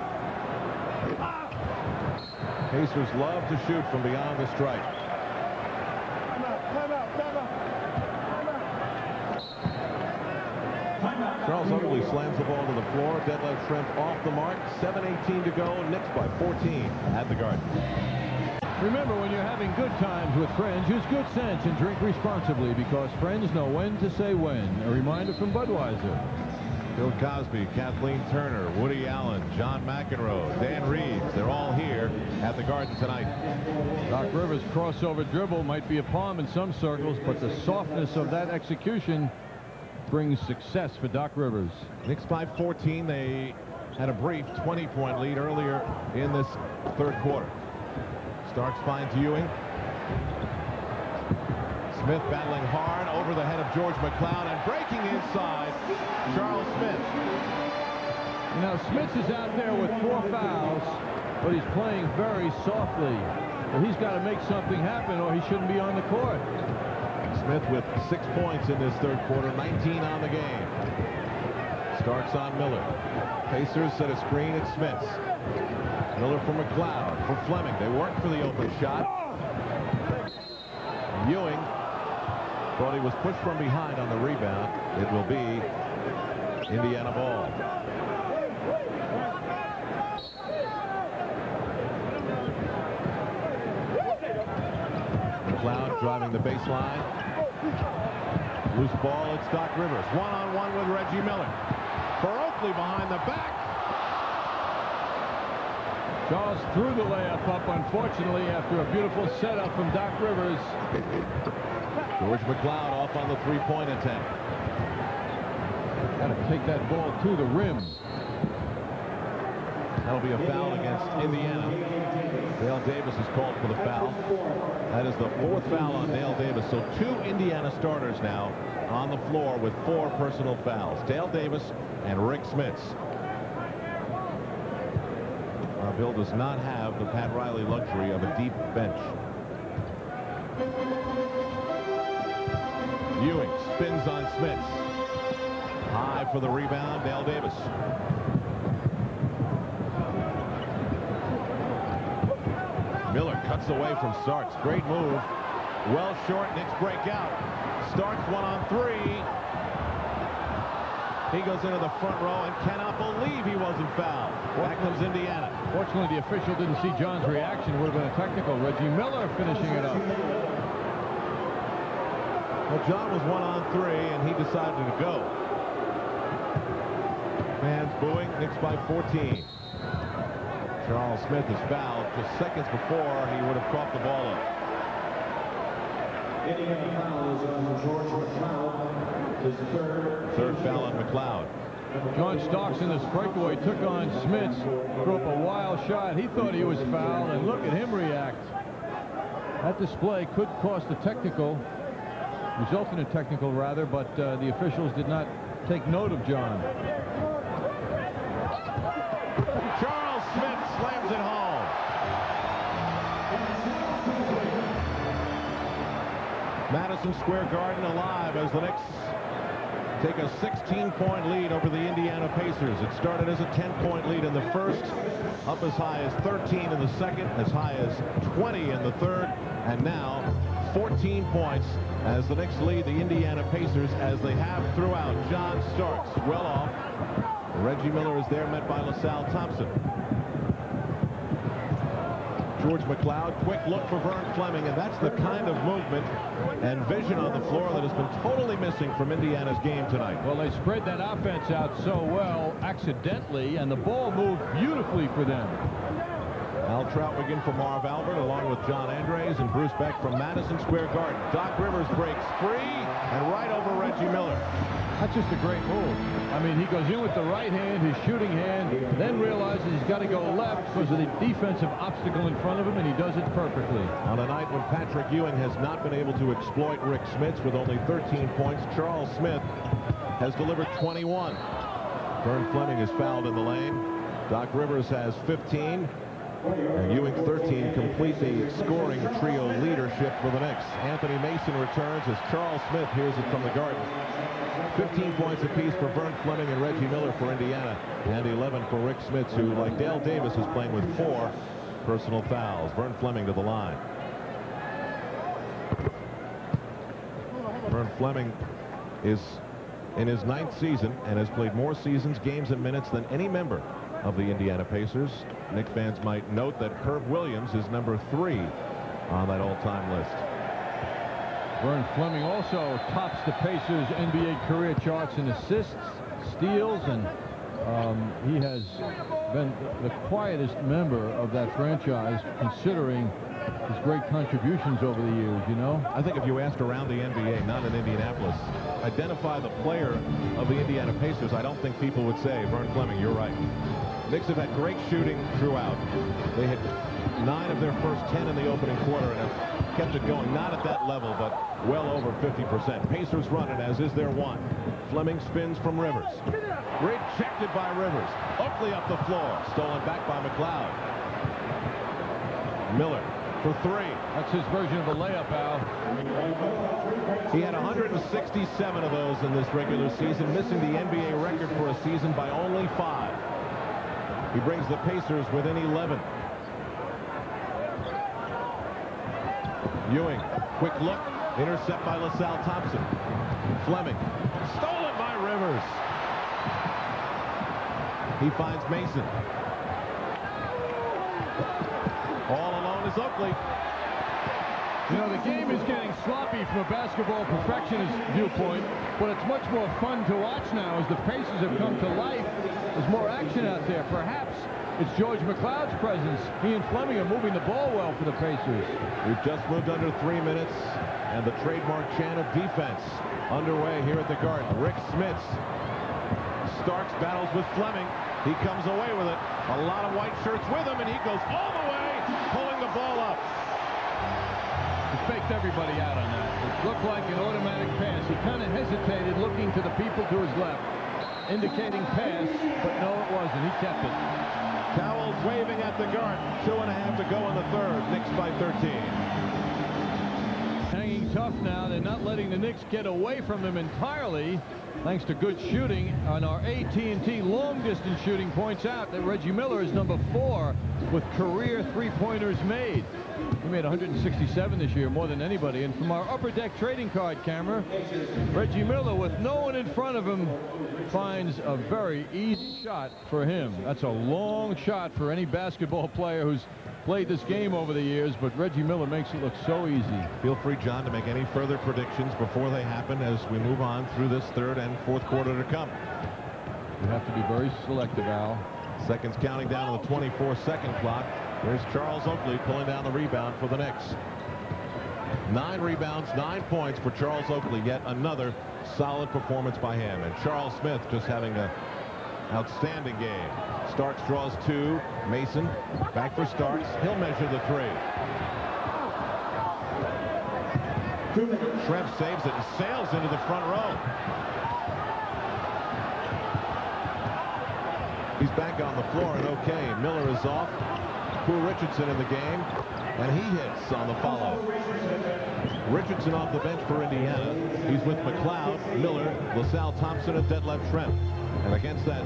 Pacers love to shoot from beyond the stripe. Charles Oakley slams the ball to the floor. Detlef Schrempf off the mark. 7:18 to go. Knicks by 14 at the Garden. Remember, when you're having good times with friends, use good sense and drink responsibly, because friends know when to say when. A reminder from Budweiser. Bill Cosby, Kathleen Turner, Woody Allen, John McEnroe, Dan Reeves, they're all here at the Garden tonight. Doc Rivers' crossover dribble might be a palm in some circles, but the softness of that execution brings success for Doc Rivers. Knicks by 14. They had a brief 20-point lead earlier in this third quarter. Starks finds Ewing. Smith battling hard over the head of George McCloud and breaking inside Charles Smith. Now Smith is out there with 4 fouls, but he's playing very softly. Well, he's got to make something happen or he shouldn't be on the court. Smith with 6 points in this third quarter, 19 on the game. Starks on Miller. Pacers set a screen at Smith's. Miller for McCloud, for Fleming. They work for the open shot. Ewing thought he was pushed from behind on the rebound. It will be Indiana ball. McCloud driving the baseline. Loose ball, it's Doc Rivers. One-on-one with Reggie Miller. For Oakley behind the back. Charles threw the layup up, unfortunately, after a beautiful setup from Doc Rivers. George McCloud off on the three-point attempt. Got to take that ball to the rim. That'll be a foul against Indiana. Dale Davis is called for the foul. That is the 4th foul on Dale Davis. So 2 Indiana starters now on the floor with 4 personal fouls. Dale Davis and Rick Smits. Bill does not have the Pat Riley luxury of a deep bench. Ewing spins on Smits. High for the rebound, Dale Davis. Miller cuts away from Starks. Great move. Well short. Knicks break out. Starks 1-on-3. He goes into the front row and cannot believe he wasn't fouled. Back comes Indiana. Fortunately, the official didn't see John's reaction. It would have been a technical. Reggie Miller finishing it up. Well, John was 1-on-3, and he decided to go. Fans booing. Knicks by 14. Charles Smith is fouled just seconds before he would have caught the ball up. Indiana foul is on George McCloud. His third foul on McCloud. John Starks in this breakaway took on Smits, threw up a wild shot. He thought he was fouled, and look at him react. That display could cost a technical, result in a technical rather, but the officials did not take note of John. Charles Smith slams it home. Madison Square Garden alive as the Knicks take a 16-point lead over the Indiana Pacers. It started as a 10-point lead in the first, up as high as 13 in the second, as high as 20 in the third, and now 14 points as the Knicks lead the Indiana Pacers as they have throughout. John Starks well off. Reggie Miller is there, met by LaSalle Thompson. George McCloud, quick look for Vern Fleming, and that's the kind of movement and vision on the floor that has been totally missing from Indiana's game tonight. Well, they spread that offense out so well accidentally, and the ball moved beautifully for them. Al Troutwig for Marv Albert, along with John Andres and Bruce Beck from Madison Square Garden. Doc Rivers breaks free and right over Reggie Miller. That's just a great move. I mean, he goes in with the right hand, his shooting hand, then realizes he's got to go left because of the defensive obstacle in front of him, and he does it perfectly. On a night when Patrick Ewing has not been able to exploit Rick Smits with only 13 points, Charles Smith has delivered 21. Vern Fleming is fouled in the lane. Doc Rivers has 15. And Ewing 13 complete the scoring trio leadership for the Knicks. Anthony Mason returns as Charles Smith hears it from the Garden. 15 points apiece for Vern Fleming and Reggie Miller for Indiana, and 11 for Rick Smits, who, like Dale Davis, is playing with 4 personal fouls. Vern Fleming to the line. Vern Fleming is in his 9th season and has played more seasons, games, and minutes than any member of the Indiana Pacers. Knicks fans might note that Herb Williams is number 3 on that all-time list. Vern Fleming also tops the Pacers NBA career charts in assists, steals, and he has been the quietest member of that franchise, considering his great contributions over the years, you know. I think if you asked around the NBA, not in Indianapolis, identify the player of the Indiana Pacers, I don't think people would say Vern Fleming. You're right. Knicks have had great shooting throughout. They hit 9 of their first 10 in the opening quarter and have kept it going, not at that level, but well over 50%. Pacers run it, as is their one. Fleming spins from Rivers. Rejected by Rivers. Oakley up the floor. Stolen back by McLeod. Miller for 3. That's his version of a layup, Al. He had 167 of those in this regular season, missing the NBA record for a season by only 5. He brings the Pacers within 11. Ewing, quick look, intercept by LaSalle Thompson. Fleming, stolen by Rivers. He finds Mason. All alone is Oakley. You know, the game is getting sloppy from a basketball perfectionist viewpoint, but it's much more fun to watch now as the Pacers have come to life. There's more action out there. Perhaps it's George McLeod's presence. He and Fleming are moving the ball well for the Pacers. We've just moved under 3 minutes, and the trademark chant of defense underway here at the Garden. Rick Smits. Starks battles with Fleming. He comes away with it. A lot of white shirts with him, and he goes all the way, pulling the ball up. He faked everybody out on that. It looked like an automatic pass. He kind of hesitated, looking to the people to his left, indicating pass, but no, it wasn't. He kept it. Towels waving at the Garden. 2.5 to go in the third. Knicks by 13. Hanging tough now. They're not letting the Knicks get away from them entirely, thanks to good shooting. On our AT&T long-distance shooting points out that Reggie Miller is number 4 with career 3-pointers made. He made 167 this year, more than anybody. And from our upper deck trading card camera, Reggie Miller, with no one in front of him, finds a very easy shot for him. That's a long shot for any basketball player who's played this game over the years, but Reggie Miller makes it look so easy. Feel free, John, to make any further predictions before they happen as we move on through this third and fourth quarter to come. You have to be very selective, Al. Seconds counting down on the 24-second clock. There's Charles Oakley pulling down the rebound for the Knicks. 9 rebounds, 9 points for Charles Oakley. Yet another solid performance by him. And Charles Smith just having an outstanding game. Starks draws 2. Mason back for Starks. He'll measure the 3. Shreve saves it and sails into the front row. He's back on the floor and okay. Miller is off. Poole Richardson in the game, and he hits on the follow. Richardson off the bench for Indiana. He's with McLeod, Miller, LaSalle Thompson, and Detlef Schrempf. And against that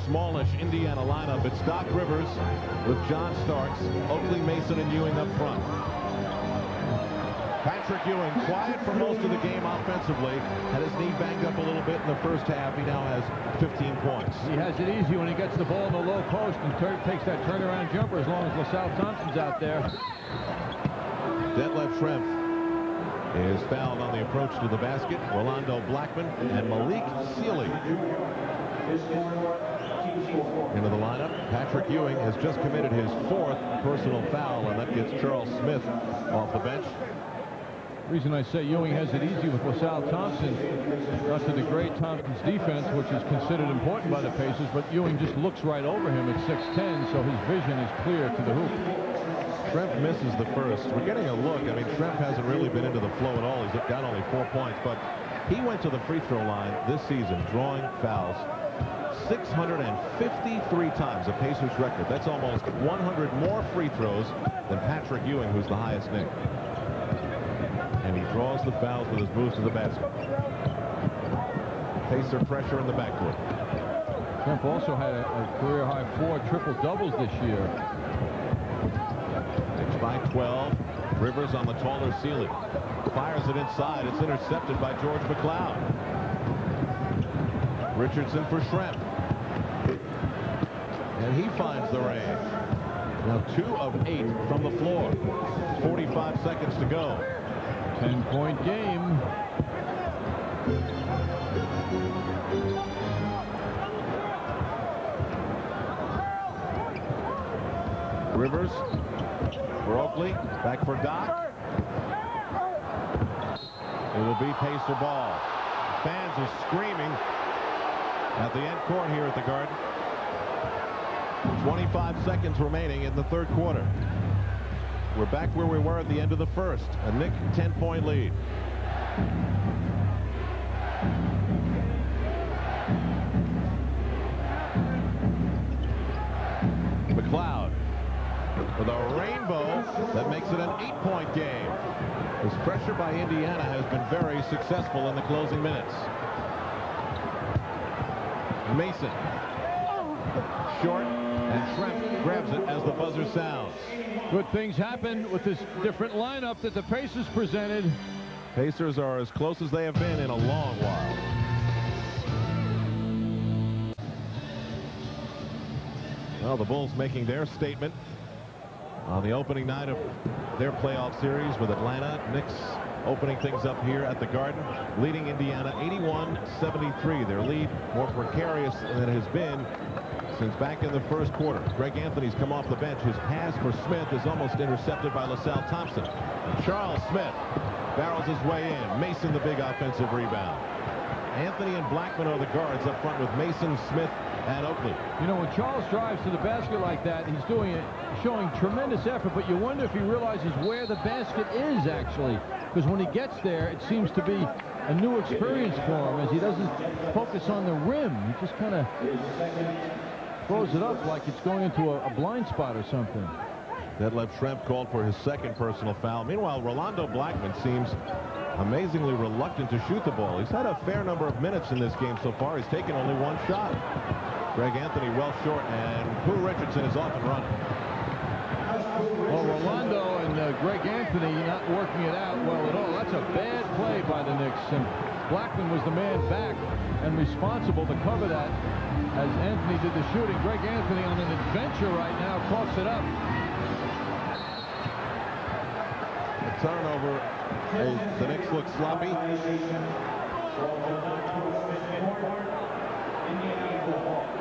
smallish Indiana lineup, it's Doc Rivers with John Starks, Oakley, Mason, and Ewing up front. Patrick Ewing, quiet for most of the game offensively, had his knee banged up a little bit in the first half. He now has 15 points. He has it easy when he gets the ball in the low post and takes that turnaround jumper, as long as LaSalle Thompson's out there. Detlef Schrempf is fouled on the approach to the basket. Rolando Blackman and Malik Sealy into the lineup. Patrick Ewing has just committed his 4th personal foul, and that gets Charles Smith off the bench. The reason I say Ewing has it easy with LaSalle Thompson, not to degrade Thompson's defense, which is considered important by the Pacers, but Ewing just looks right over him at 6'10", so his vision is clear to the hoop. Schrempf misses the first. We're getting a look. I mean, Schrempf hasn't really been into the flow at all. He's got only 4 points, but he went to the free throw line this season, drawing fouls 653 times, a Pacers record. That's almost 100 more free throws than Patrick Ewing, who's the highest Knick. And he draws the fouls with his moves to the basket. Pacer pressure in the backcourt. Kemp also had a career-high 4 triple-doubles this year. Knicks by 12. Rivers on the taller ceiling. Fires it inside. It's intercepted by George McLeod. Richardson for Schrempf. And he finds the range. Now 2 of 8 from the floor. 45 seconds to go. 10-point game. Rivers for Oakley. Back for Doc. It will be Pacer ball. Fans are screaming at the end court here at the Garden. 25 seconds remaining in the third quarter. We're back where we were at the end of the first. A Knick 10-point lead. McLeod with a rainbow that makes it an 8-point game. This pressure by Indiana has been very successful in the closing minutes. Mason short, and Schrempf grabs it as the buzzer sounds. Good things happen with this different lineup that the Pacers presented. Pacers are as close as they have been in a long while. Well, the Bulls making their statement on the opening night of their playoff series with Atlanta. Knicks opening things up here at the Garden, leading Indiana 81-73. Their lead more precarious than it has been since back in the first quarter. Greg Anthony's come off the bench. His pass for Smith is almost intercepted by LaSalle Thompson. Charles Smith barrels his way in. Mason the big offensive rebound. Anthony and Blackman are the guards up front with Mason, Smith, and Oakley. You know, when Charles drives to the basket like that, he's doing it, showing tremendous effort, but you wonder if he realizes where the basket is actually, because when he gets there, it seems to be a new experience for him as he doesn't focus on the rim. He just kind of throws it up like it's going into a blind spot or something. Detlef Schrempf called for his second personal foul. Meanwhile, Rolando Blackman seems amazingly reluctant to shoot the ball. He's had a fair number of minutes in this game so far. He's taken only one shot. Greg Anthony well short, and Pooh Richardson is off and running. Well, Rolando and Greg Anthony not working it out well at all. That's a bad play by the Knicks, and Blackman was the man back and responsible to cover that as Anthony did the shooting. Greg Anthony on an adventure right now, coughs it up. A turnover. The Knicks look sloppy.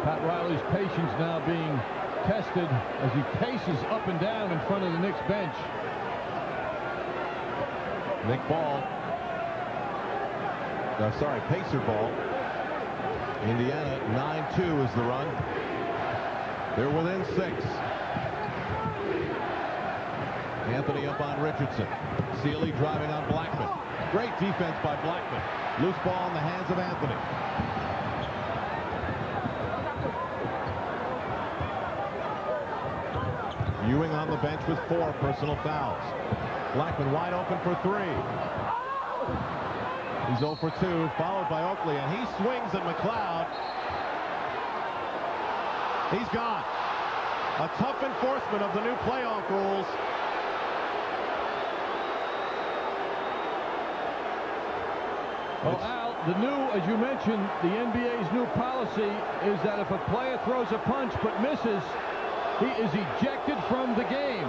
Pat Riley's patience now being tested as he paces up and down in front of the Knicks bench. Knick ball. Sorry, Pacer ball. Indiana 9-2 is the run. They're within 6. Anthony up on Richardson. Sealy driving on Blackman. Great defense by Blackman. Loose ball in the hands of Anthony. Ewing on the bench with 4 personal fouls. Blackman wide open for 3. He's 0 for 2, followed by Oakley, and he swings at McLeod. He's gone. A tough enforcement of the new playoff rules. Well, Al, as you mentioned, the NBA's new policy is that if a player throws a punch but misses, he is ejected from the game.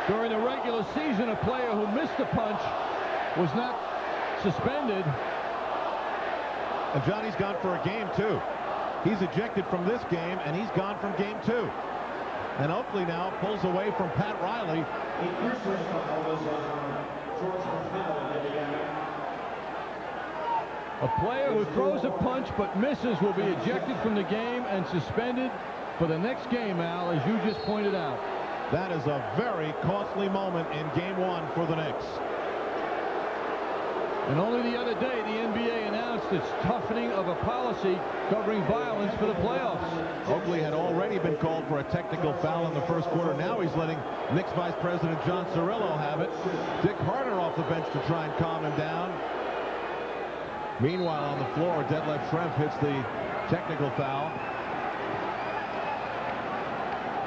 During the regular season, a player who missed a punch was not suspended. And Johnny's gone for a game, too. He's ejected from this game, and he's gone from game 2. And Oakley now pulls away from Pat Riley. A player who throws a punch but misses will be ejected from the game and suspended for the next game, Al, as you just pointed out. That is a very costly moment in game 1 for the Knicks. And only the other day, the NBA announced its toughening of a policy covering violence for the playoffs. Oakley had already been called for a technical foul in the first quarter. Now he's letting Knicks Vice President John Cirillo have it. Dick Harder off the bench to try and calm him down. Meanwhile, on the floor, Detlef Schrempf hits the technical foul.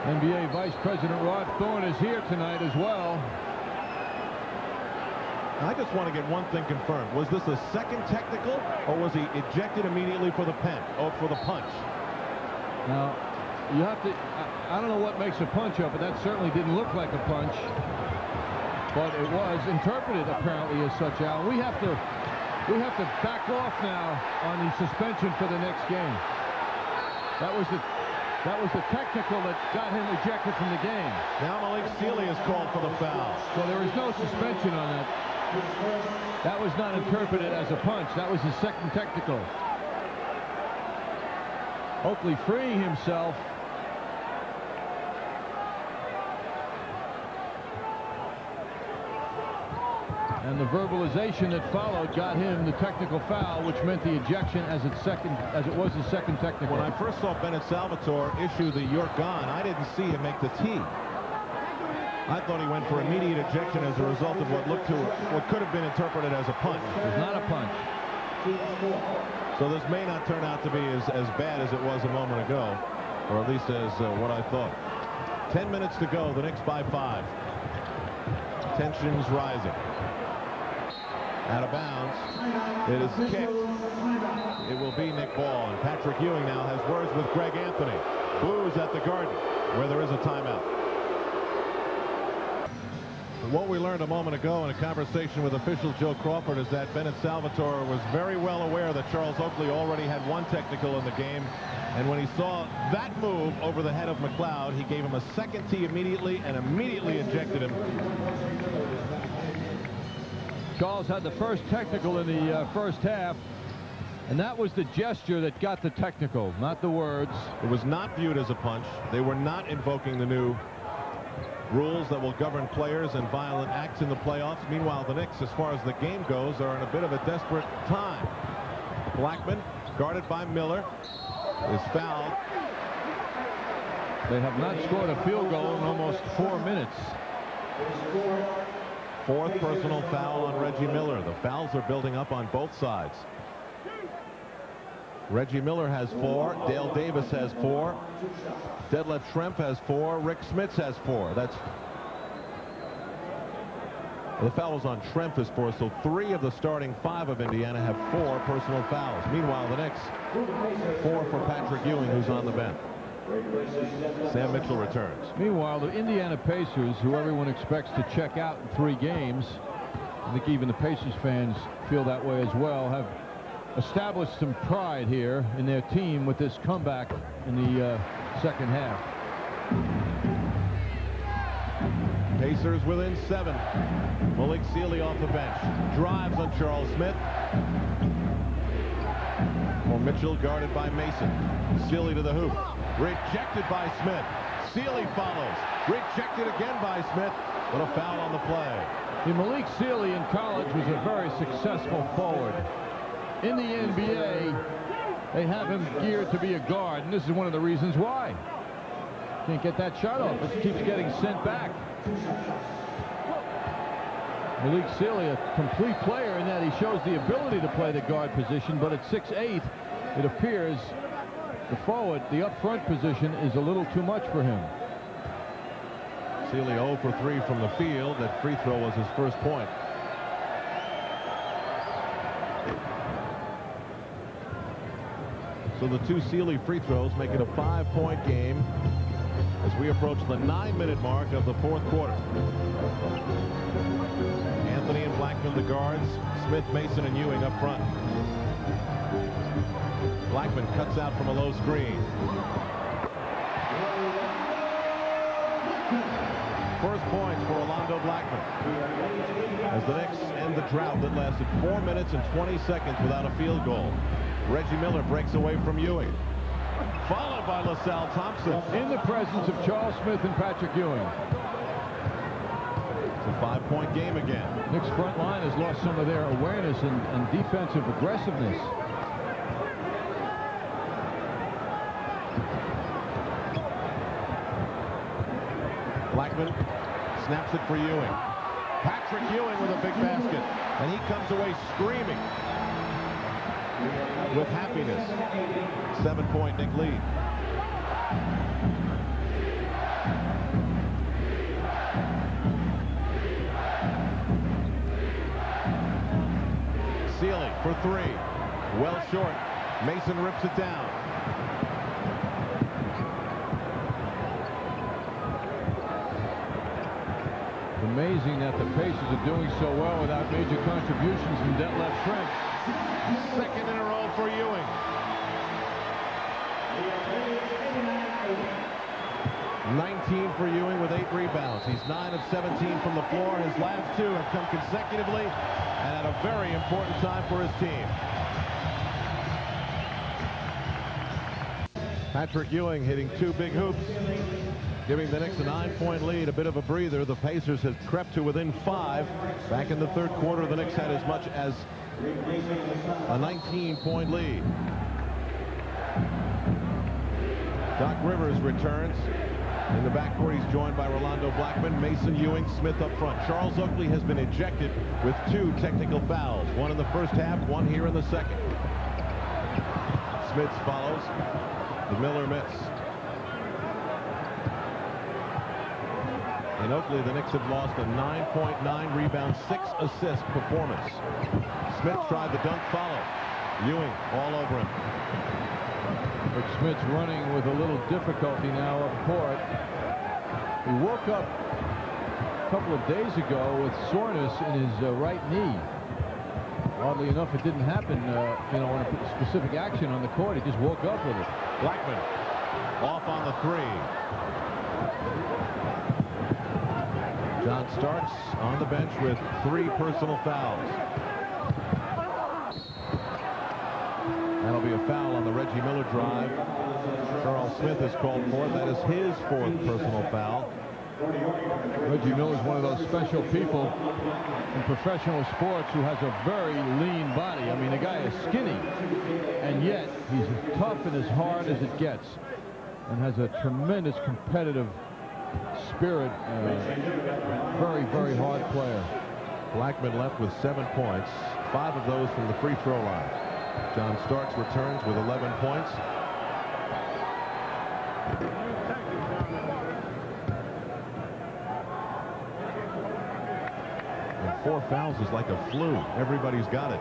NBA Vice President Rod Thorne is here tonight as well. I just want to get one thing confirmed. Was this a second technical, or was he ejected immediately for the for the punch? Now, you have to, I don't know what makes a punch up, but that certainly didn't look like a punch. But it was interpreted apparently as such, Al. We have to back off now on the suspension for the next game. That was the technical that got him ejected from the game. Now Malik Sealy is called for the foul. So there is no suspension on that. That was not interpreted as a punch. That was his second technical. Oakley freeing himself. And the verbalization that followed got him the technical foul, which meant the ejection as it was his second technical. When I first saw Bennett Salvatore issue the "you're gone," I didn't see him make the tee. I thought he went for immediate ejection as a result of what could have been interpreted as a punch. It was not a punch. So this may not turn out to be as bad as it was a moment ago, or at least as what I thought. 10 minutes to go. The Knicks by 5. Tensions rising. Out of bounds. It is kicked. It will be Nick Ball. And Patrick Ewing now has words with Greg Anthony. Blues at the Garden, where there is a timeout. What we learned a moment ago in a conversation with official Joe Crawford is that Bennett Salvatore was very well aware that Charles Oakley already had one technical in the game. And when he saw that move over the head of McLeod, he gave him a second tee immediately and immediately ejected him. Charles had the first technical in the first half, and that was the gesture that got the technical, not the words. It was not viewed as a punch. They were not invoking the new rules that will govern players and violent acts in the playoffs. Meanwhile, the Knicks, as far as the game goes, are in a bit of a desperate time. Blackman, guarded by Miller, is fouled. They have not scored a field goal in almost 4 minutes. Fourth personal foul on Reggie Miller. The fouls are building up on both sides. Reggie Miller has 4. Dale Davis has 4. Detlef Schrempf has 4. Rick Smits has 4. The foul was on Schrempf is 4, so 3 of the starting 5 of Indiana have 4 personal fouls. Meanwhile, the Knicks 4 for Patrick Ewing, who's on the bench. Sam Mitchell returns. Meanwhile, the Indiana Pacers, who everyone expects to check out in 3 games, I think even the Pacers fans feel that way as well, have established some pride here in their team with this comeback in the second half. Pacers within 7. Malik Sealy off the bench. Drives on Charles Smith. Or Mitchell guarded by Mason. Sealy to the hoop. Rejected by Smith. Sealy follows. Rejected again by Smith. But a foul on the play. Malik Sealy in college was a very successful forward. In the NBA, they have him geared to be a guard, and this is one of the reasons why. Can't get that shot off. It keeps getting sent back. Malik Sealy, a complete player in that he shows the ability to play the guard position, but at 6'8", it appears the forward, the up front position, is a little too much for him. Sealy 0 for 3 from the field. That free throw was his first point. So the 2 Sealy free throws make it a 5-point game as we approach the 9-minute mark of the fourth quarter. Anthony and Blackman the guards. Smith, Mason, and Ewing up front. Blackman cuts out from a low screen. First points for Orlando Blackman as the Knicks end the drought that lasted 4 minutes and 20 seconds without a field goal. Reggie Miller breaks away from Ewing, followed by LaSalle Thompson in the presence of Charles Smith and Patrick Ewing. a 5-point game again. Knicks front line has lost some of their awareness and defensive aggressiveness. Blackman snaps it for Ewing. Patrick Ewing with a big basket, and he comes away screaming with happiness. 7-point Knick lead. Sealy for 3. Well short. Mason rips it down. Amazing that the Pacers are doing so well without major contributions from Detlef Schrempf. Second in a row for Ewing. 19 for Ewing with 8 rebounds. He's 9 of 17 from the floor. His last 2 have come consecutively and at a very important time for his team. Patrick Ewing hitting 2 big hoops, giving the Knicks a 9-point lead, a bit of a breather. The Pacers have crept to within 5. Back in the third quarter, the Knicks had as much as a 19-point lead. Doc Rivers returns. In the backcourt, he's joined by Rolando Blackman, Mason Ewing, Smith up front. Charles Oakley has been ejected with 2 technical fouls, 1 in the first half, 1 here in the second. Smith follows. Miller missed. In Oakley, the Knicks have lost a 9.9 rebound, 6 assist performance. Smith tried the dunk follow. Ewing all over him. But Smith's running with a little difficulty now up court. He woke up a couple of days ago with soreness in his right knee. Oddly enough, it didn't happen, in a specific action on the court. He just woke up with it. Blackman off on the 3. John Starks on the bench with 3 personal fouls. That'll be a foul on the Reggie Miller drive. Charles Smith is called for it. That is his 4th personal foul. Reggie Miller is one of those special people in professional sports who has a very lean body. I mean, the guy is skinny, and yet he's as tough and as hard as it gets, and has a tremendous competitive spirit. Very, very hard player. Blackman left with 7 points, 5 of those from the free throw line. John Starks returns with 11 points. And 4 fouls is like a flu. Everybody's got it.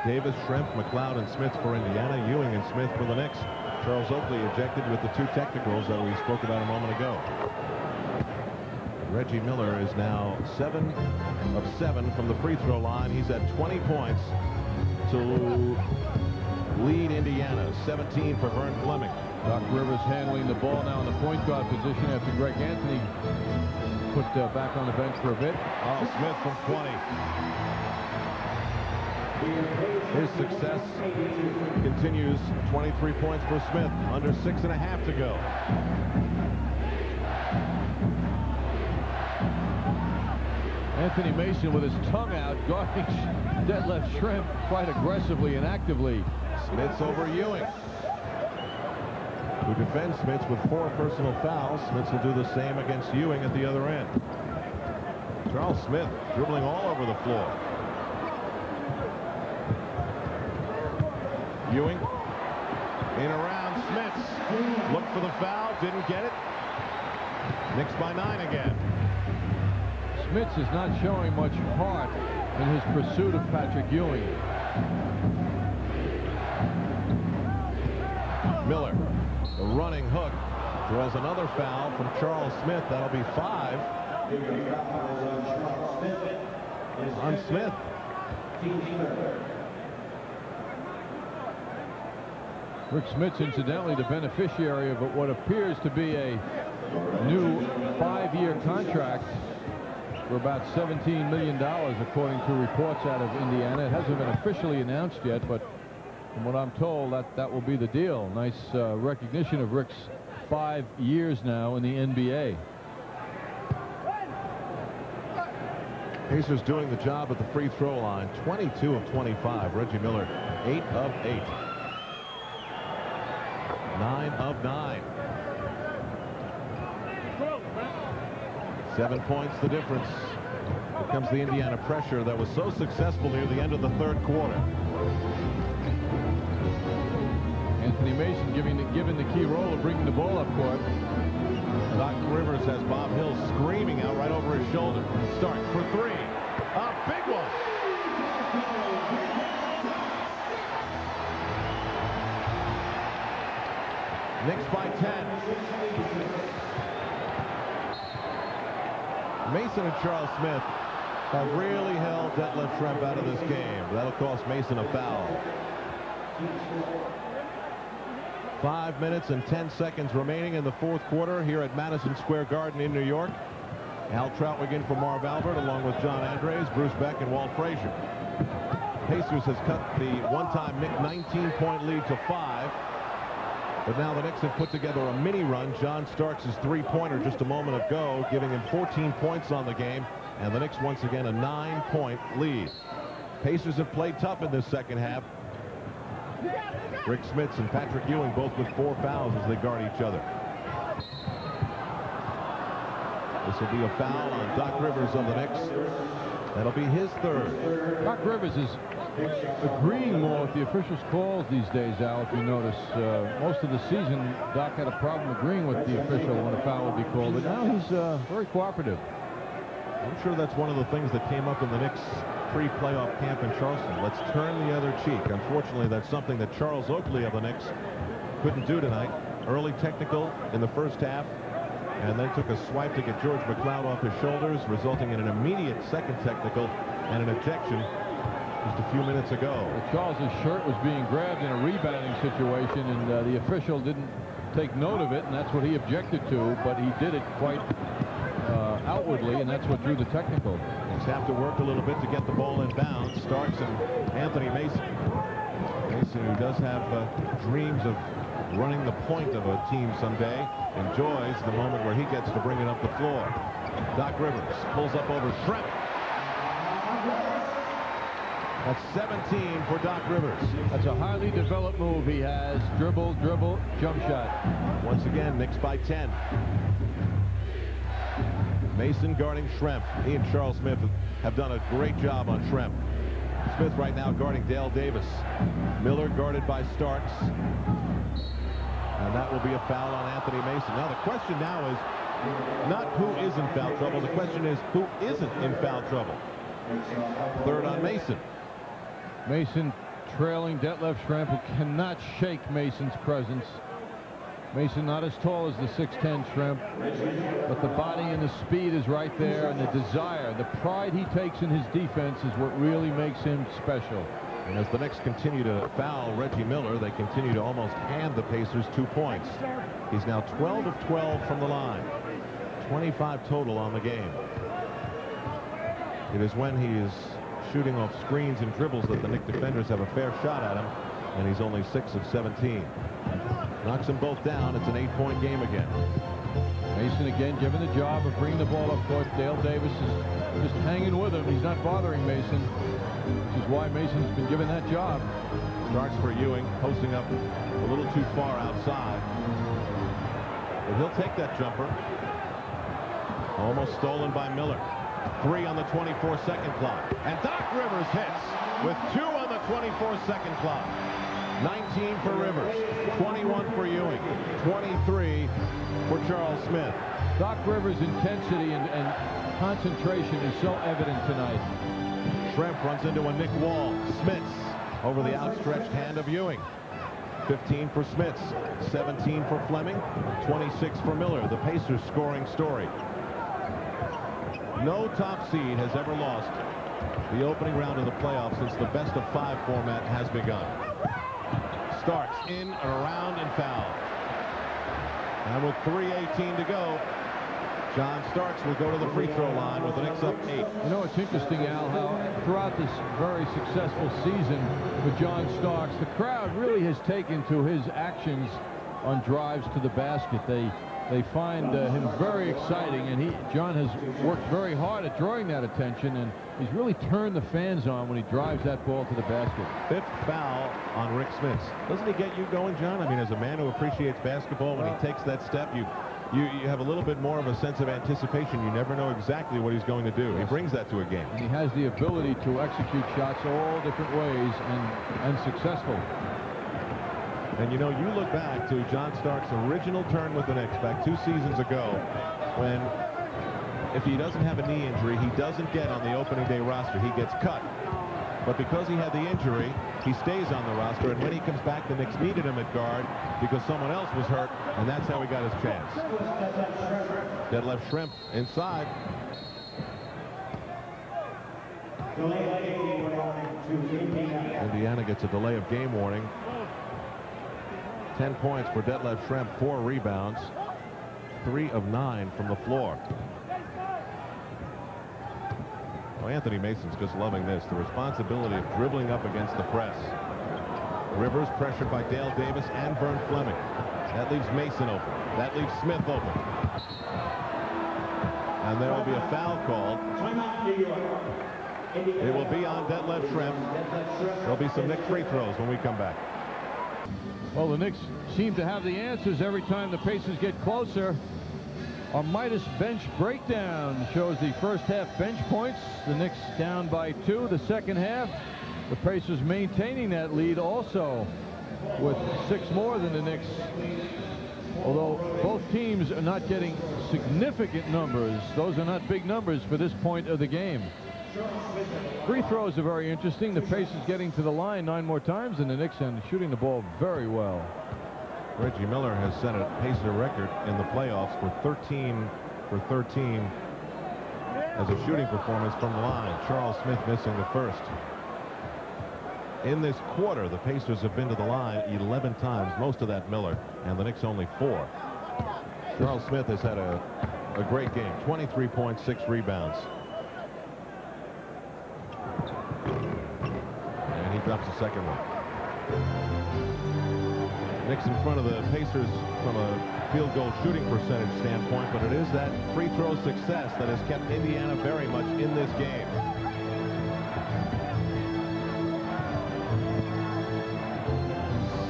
Davis, Schrempf, McLeod, and Smith for Indiana. Ewing and Smith for the Knicks. Charles Oakley ejected with the 2 technicals that we spoke about a moment ago. Reggie Miller is now 7 of 7 from the free throw line. He's at 20 points to lead Indiana. 17 for Vern Fleming. Doc Rivers handling the ball now in the point guard position after Greg Anthony put back on the bench for a bit. Oh, Smith from 20. His success continues. 23 points for Smith. Under 6.5 to go. Anthony Mason with his tongue out guarding Detlef Schrempf quite aggressively and actively. Smith's over Ewing, who defends Smith with 4 personal fouls. Smith will do the same against Ewing at the other end. Charles Smith dribbling all over the floor. Ewing in around Smith. Looked for the foul, didn't get it. Knicks by 9 again. Smith is not showing much heart in his pursuit of Patrick Ewing. Miller, the running hook, draws another foul from Charles Smith. That'll be 5 on Smith. Rick Smith's incidentally the beneficiary of what appears to be a new 5-year contract for about $17 million, according to reports out of Indiana. It hasn't been officially announced yet, but from what I'm told, that will be the deal. Nice recognition of Rick's 5 years now in the NBA. Pacers doing the job at the free throw line. 22 of 25. Reggie Miller, 8 of 8. 9 of 9. 7 points the difference. Here comes the Indiana pressure that was so successful near the end of the third quarter. Anthony Mason given the key role of bringing the ball up court. Doc Rivers has Bob Hill screaming out right over his shoulder. Starks for three. A big one. Knicks by 10. Mason and Charles Smith have really held Detlef Schrempf out of this game. That'll cost Mason a foul. 5 minutes and 10 seconds remaining in the fourth quarter here at Madison Square Garden in New York. Al Trautwig in for Marv Albert, along with John Andres, Bruce Beck, and Walt Frazier. Pacers has cut the one-time Knicks 19-point lead to 5. But now the Knicks have put together a mini run. John Starks' three-pointer just a moment ago, giving him 14 points on the game. And the Knicks once again a 9-point lead. Pacers have played tough in this second half. Rick Smits and Patrick Ewing both with 4 fouls as they guard each other. This will be a foul on Doc Rivers of the Knicks. That'll be his third. Doc Rivers is agreeing more with the officials' calls these days, Al, if you notice. Most of the season, Doc had a problem agreeing with the official when a foul would be called, but now he's very cooperative. I'm sure that's one of the things that came up in the Knicks pre-playoff camp in Charleston. Let's turn the other cheek. Unfortunately, that's something that Charles Oakley of the Knicks couldn't do tonight. Early technical in the first half, and then took a swipe to get George McLeod off his shoulders, resulting in an immediate second technical and an ejection just a few minutes ago. Well, Charles's shirt was being grabbed in a rebounding situation, and the official didn't take note of it, and that's what he objected to, but he did it quite outwardly, and that's what drew the technical. Knicks have to work a little bit to get the ball in bounds. Starks and Anthony Mason. Mason, who does have dreams of running the point of a team someday, enjoys the moment where he gets to bring it up the floor. Doc Rivers pulls up over Schrempf. That's 17 for Doc Rivers. That's a highly developed move he has. Dribble, dribble, jump shot. Once again, Knicks by 10. Mason guarding Schrempf. He and Charles Smith have done a great job on Schrempf. Smith right now guarding Dale Davis. Miller guarded by Starks. And that will be a foul on Anthony Mason. Now the question now is not who is in foul trouble. The question is who isn't in foul trouble. Third on Mason. Mason trailing Detlef Schrempf, who cannot shake Mason's presence. Mason not as tall as the 6'10 Schrempf, but the body and the speed is right there, and the desire, the pride he takes in his defense is what really makes him special. And as the Knicks continue to foul Reggie Miller, they continue to almost hand the Pacers 2 points. He's now 12 of 12 from the line. 25 total on the game. It is when he is shooting off screens and dribbles that the Knicks defenders have a fair shot at him, and he's only 6 of 17. Knocks them both down. It's an 8-point game again. Mason again given the job of bringing the ball up court. Dale Davis is just hanging with him. He's not bothering Mason, which is why Mason's been given that job. Starts for Ewing, posting up a little too far outside. But he'll take that jumper. Almost stolen by Miller. 3 on the 24-second clock. And Doc Rivers hits with 2 on the 24-second clock. 19 for Rivers, 21 for Ewing, 23 for Charles Smith. Doc Rivers' intensity and concentration is so evident tonight. Schrempf runs into a Nick Wall. Smits over the outstretched hand of Ewing. 15 for Smits, 17 for Fleming, 26 for Miller. The Pacers scoring story. No top seed has ever lost the opening round of the playoffs since the best-of-5 format has begun. Starks in and around and foul. And with 3:18 to go, John Starks will go to the free throw line with the Knicks up 8. You know, it's interesting, Al, how throughout this very successful season with John Starks, the crowd really has taken to his actions on drives to the basket. They They find him very exciting, and John has worked very hard at drawing that attention, and he's really turned the fans on when he drives that ball to the basket. 5th foul on Rick Smits. Doesn't he get you going, John? I mean, as a man who appreciates basketball, when he takes that step, you have a little bit more of a sense of anticipation. You never know exactly what he's going to do. Yes. He brings that to a game. And he has the ability to execute shots all different ways and successful. And you know, you look back to John Stark's original turn with the Knicks back 2 seasons ago, when if he doesn't have a knee injury, he doesn't get on the opening day roster. He gets cut. But because he had the injury, he stays on the roster, and when he comes back, the Knicks needed him at guard because someone else was hurt, and that's how he got his chance. Detlef Schrempf inside. Indiana gets a delay of game warning. 10 points for Detlef Schrempf, 4 rebounds, 3 of 9 from the floor. Oh, Anthony Mason's just loving this, the responsibility of dribbling up against the press. Rivers pressured by Dale Davis and Vern Fleming. That leaves Mason open. That leaves Smith open. And there will be a foul called. It will be on Detlef Schrempf. There'll be some Knicks free throws when we come back. Well, the Knicks seem to have the answers every time the Pacers get closer. Our Midas bench breakdown shows the first half bench points. The Knicks down by 2. The second half, the Pacers maintaining that lead also with 6 more than the Knicks. Although both teams are not getting significant numbers. Those are not big numbers for this point of the game. Free throws are very interesting. The Pacers getting to the line 9 more times than the Knicks and shooting the ball very well. Reggie Miller has set a Pacer record in the playoffs for 13 for 13 as a shooting performance from the line. Charles Smith missing the first. In this quarter, the Pacers have been to the line 11 times, most of that Miller, and the Knicks only 4. Charles Smith has had a great game. 23 points, 6 rebounds. And he drops the second one. Knicks in front of the Pacers from a field goal shooting percentage standpoint, but it is that free throw success that has kept Indiana very much in this game.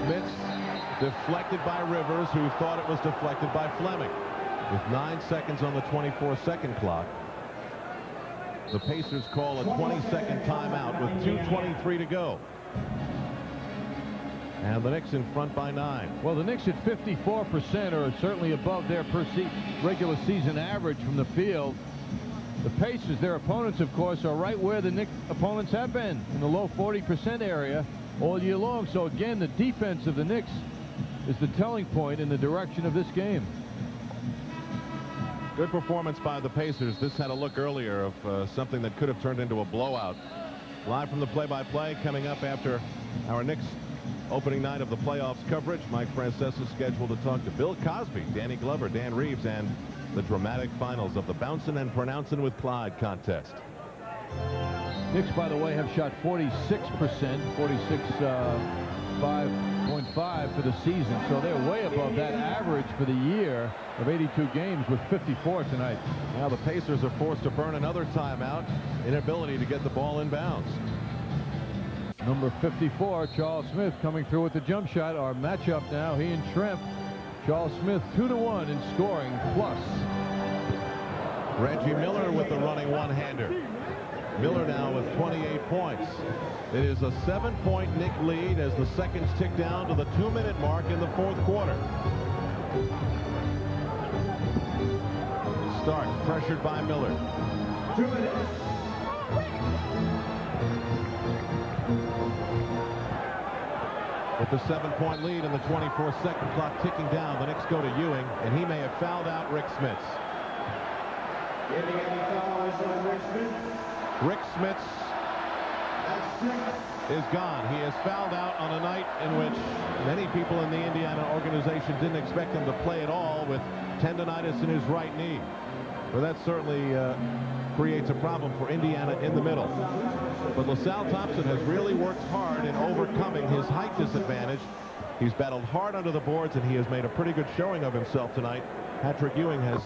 Smith deflected by Rivers, who thought it was deflected by Fleming. With 9 seconds on the 24-second clock, the Pacers call a 20-second timeout with 2:23 to go. And the Knicks in front by 9. Well, the Knicks at 54% are certainly above their regular season average from the field. The Pacers, their opponents, of course, are right where the Knicks opponents have been, in the low 40% area all year long. So again, the defense of the Knicks is the telling point in the direction of this game. Good performance by the Pacers. This had a look earlier of something that could have turned into a blowout. Live from the play-by-play coming up after our Knicks opening night of the playoffs coverage. Mike Francesa scheduled to talk to Bill Cosby, Danny Glover, Dan Reeves, and the dramatic finals of the Bouncin' and Pronouncin' with Clyde contest. Knicks, by the way, have shot 46%, 5.5 for the season, so they're way above that average for the year of 82 games with 54 tonight. Now the Pacers are forced to burn another timeout, inability to get the ball in bounds. Number 54, Charles Smith, coming through with the jump shot. Our matchup now, he and Schrempf. Charles Smith 2-to-1 in scoring plus. Reggie Miller with the running one-hander. Miller now with 28 points. It is a 7-point Knick lead as the seconds tick down to the 2-minute mark in the fourth quarter. Stark pressured by Miller. 2 minutes. With the 7-point lead and the 24-second clock ticking down, the Knicks go to Ewing, and he may have fouled out Rick Smits. Getting any fouls on Rick Smith? Rick Smits is gone. He has fouled out on a night in which many people in the Indiana organization didn't expect him to play at all with tendonitis in his right knee. Well, that certainly creates a problem for Indiana in the middle. But LaSalle Thompson has really worked hard in overcoming his height disadvantage. He's battled hard under the boards, and he has made a pretty good showing of himself tonight Patrick Ewing has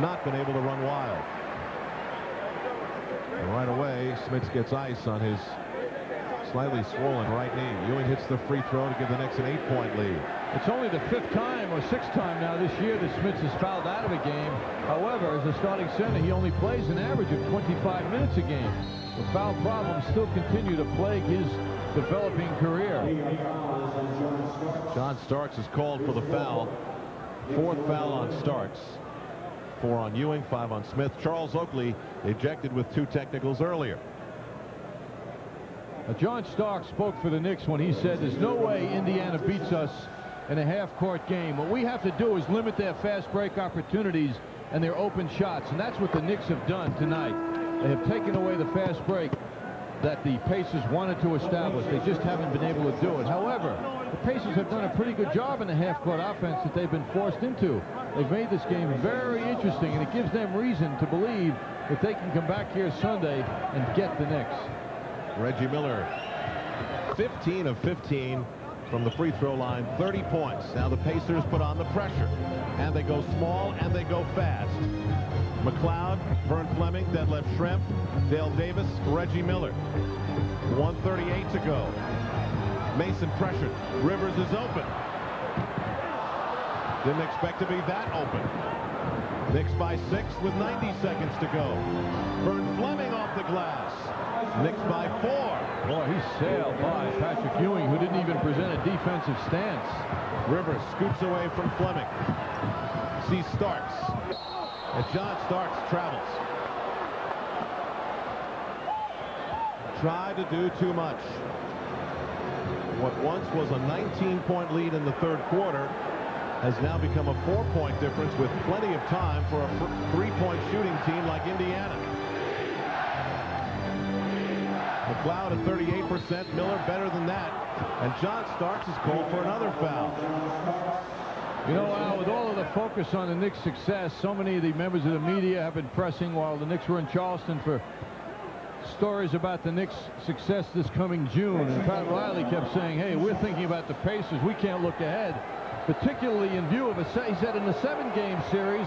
not been able to run wild. And right away, Smits gets ice on his slightly swollen right knee. Ewing hits the free throw to give the Knicks an 8-point lead. It's only the 5th time or 6th time now this year that Smits has fouled out of a game. However, as a starting center, he only plays an average of 25 minutes a game. The foul problems still continue to plague his developing career. John Starks is called for the foul. 4th foul on Starks. 4 on Ewing, 5 on Smith. Charles Oakley ejected with 2 technicals earlier. John Starks spoke for the Knicks when he said there's no way Indiana beats us in a half-court game. What we have to do is limit their fast break opportunities and their open shots, and that's what the Knicks have done tonight. They have taken away the fast break that the Pacers wanted to establish. They just haven't been able to do it. However, the Pacers have done a pretty good job in the half-court offense that they've been forced into. They've made this game very interesting, and it gives them reason to believe that they can come back here Sunday and get the Knicks. Reggie Miller, 15 of 15 from the free throw line, 30 points. Now the Pacers put on the pressure, and they go small and they go fast. McLeod, Vern Fleming, Detlef Schrempf, Dale Davis, Reggie Miller. 1:38 to go. Mason pressured. Rivers is open. Didn't expect to be that open. Knicks by 6 with 90 seconds to go. Vern Fleming off the glass. Knicks by 4. Boy, he sailed by Patrick Ewing, who didn't even present a defensive stance. Rivers scoops away from Fleming. Sees Starks. And John Starks travels. Tried to do too much. What once was a 19-point lead in the 3rd quarter has now become a 4-point difference with plenty of time for a 3-point shooting team like Indiana. McLeod at 38%, Miller better than that, and John Starks is called for another foul. You know, Al, with all of the focus on the Knicks' success, so many of the members of the media have been pressing while the Knicks were in Charleston for stories about the Knicks' success this coming June. And Pat Riley kept saying, hey, we're thinking about the Pacers. We can't look ahead, particularly in view of he said in the 7-game series,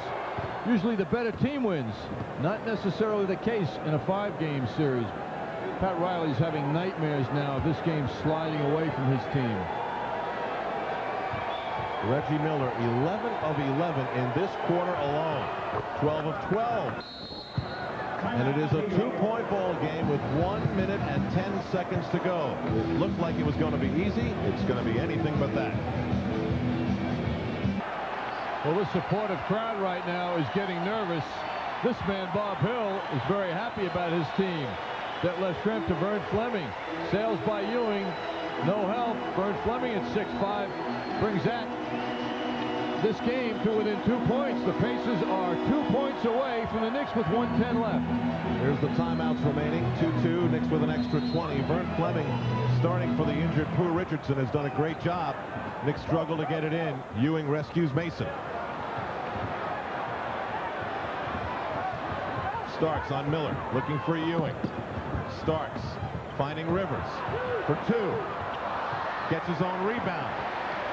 usually the better team wins. Not necessarily the case in a 5-game series. Pat Riley's having nightmares now of this game sliding away from his team. Reggie Miller, 11 of 11 in this quarter alone. 12 of 12. And it is a 2-point ball game with 1 minute and 10 seconds to go. It looked like it was going to be easy. It's going to be anything but that. Well, the supportive crowd right now is getting nervous. This man, Bob Hill, is very happy about his team. Detlef Schrempf to Vern Fleming. Sails by Ewing. No help. Vern Fleming at 6'5" brings that this game to within 2 points. The Pacers are 2 points away from the Knicks with 1:10 left. Here's the timeouts remaining. 2-2. Knicks with an extra 20. Vern Fleming starting for the injured Pooh Richardson has done a great job. Knicks struggle to get it in. Ewing rescues Mason. Starks on Miller, looking for Ewing. Starks finding Rivers for 2. Gets his own rebound.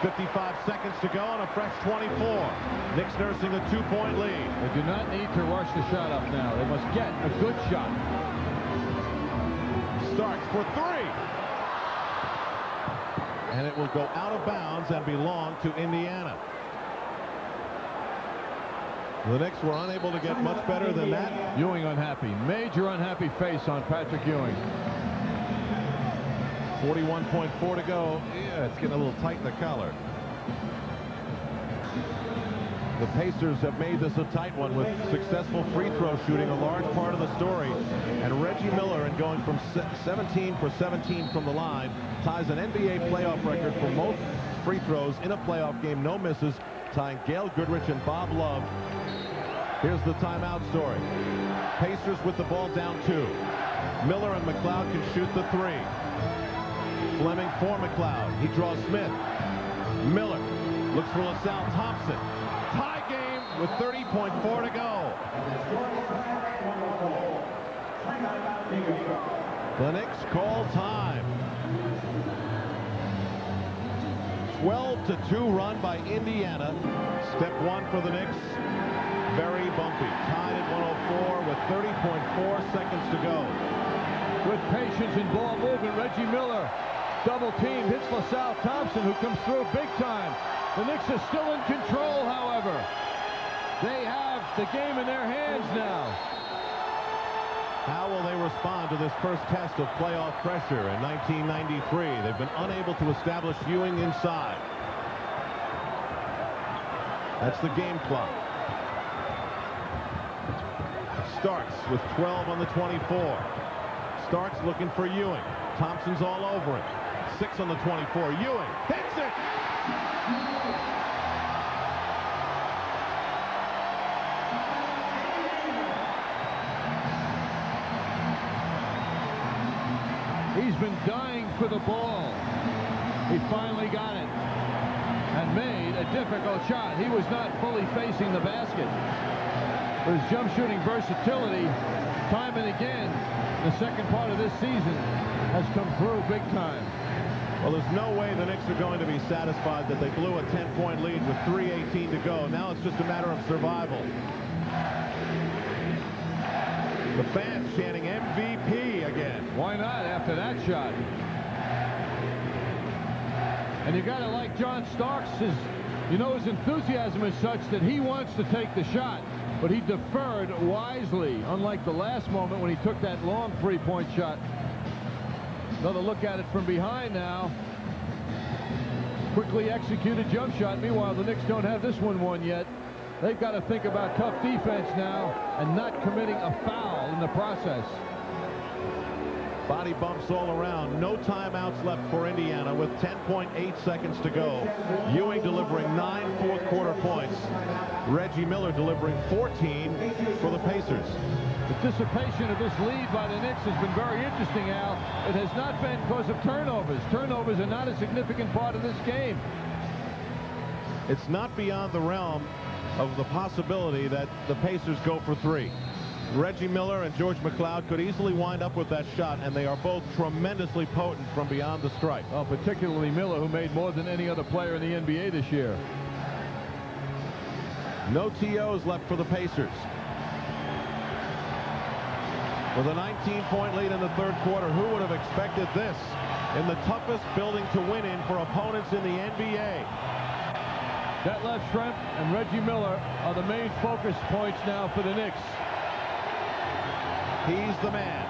55 seconds to go on a fresh 24. Knicks nursing a 2-point lead. They do not need to rush the shot up now. They must get a good shot. Starks for 3. And it will go out of bounds and belong to Indiana. The Knicks were unable to get much better than that. Ewing unhappy. Major unhappy face on Patrick Ewing. 41.4 to go. Yeah, it's getting a little tight in the collar. The Pacers have made this a tight one with successful free throw shooting, a large part of the story. And Reggie Miller, in going from 17 for 17 from the line, ties an NBA playoff record for most free throws in a playoff game. No misses, tying Gail Goodrich and Bob Love. Here's the timeout story. Pacers with the ball down 2. Miller and McLeod can shoot the 3. Fleming for McLeod. He draws Smith. Miller looks for LaSalle Thompson. Tie game with 30.4 to go. The Knicks call time. 12-2 run by Indiana. Step one for the Knicks. Very bumpy. Tied at 104 with 30.4 seconds to go. Good patience and ball movement. Reggie Miller, double team, hits LaSalle Thompson, who comes through big time. The Knicks are still in control, however. They have the game in their hands now. How will they respond to this first test of playoff pressure in 1993? They've been unable to establish Ewing inside. That's the game clock. Starks with 12 on the 24. Starks looking for Ewing. Thompson's all over him. 6 on the 24. Ewing hits it! He's been dying for the ball. He finally got it and made a difficult shot. He was not fully facing the basket. But his jump shooting versatility, time and again, the second part of this season has come through big time. Well, there's no way the Knicks are going to be satisfied that they blew a 10-point lead with 3:18 to go. Now it's just a matter of survival. The fans chanting MVP again. Why not after that shot? And you got to like John Starks. His enthusiasm is such that he wants to take the shot, but he deferred wisely, unlike the last moment when he took that long three-point shot. Another look at it from behind now. Quickly executed jump shot. Meanwhile, the Knicks don't have this one won yet. They've got to think about tough defense now and not committing a foul in the process. Body bumps all around. No timeouts left for Indiana with 10.8 seconds to go. Ewing delivering 9 fourth-quarter points. Reggie Miller delivering 14 for the Pacers. The dissipation of this lead by the Knicks has been very interesting, Al. It has not been because of turnovers. Turnovers are not a significant part of this game. It's not beyond the realm of the possibility that the Pacers go for 3. Reggie Miller and George McLeod could easily wind up with that shot, and they are both tremendously potent from beyond the stripe. Oh, particularly Miller, who made more than any other player in the NBA this year. No TOs left for the Pacers. With a 19-point lead in the third quarter, who would have expected this in the toughest building to win in for opponents in the NBA? Detlef Schrempf and Reggie Miller are the main focus points now for the Knicks. He's the man.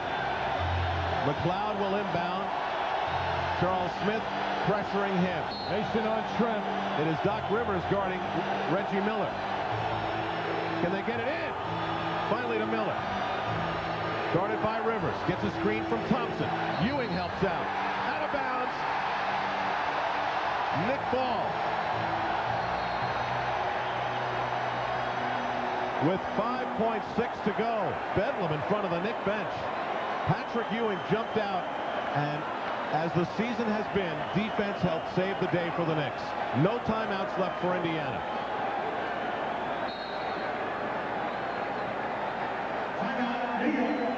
McLeod will inbound. Charles Smith pressuring him. Mason on Schrempf. It is Doc Rivers guarding Reggie Miller. Can they get it in? Finally to Miller. Guarded by Rivers. Gets a screen from Thompson. Ewing helps out. Out of bounds. Nick Ball. With 5.6 to go. Bedlam in front of the Knick bench. Patrick Ewing jumped out, and as the season has been, defense helped save the day for the Knicks. No timeouts left for Indiana.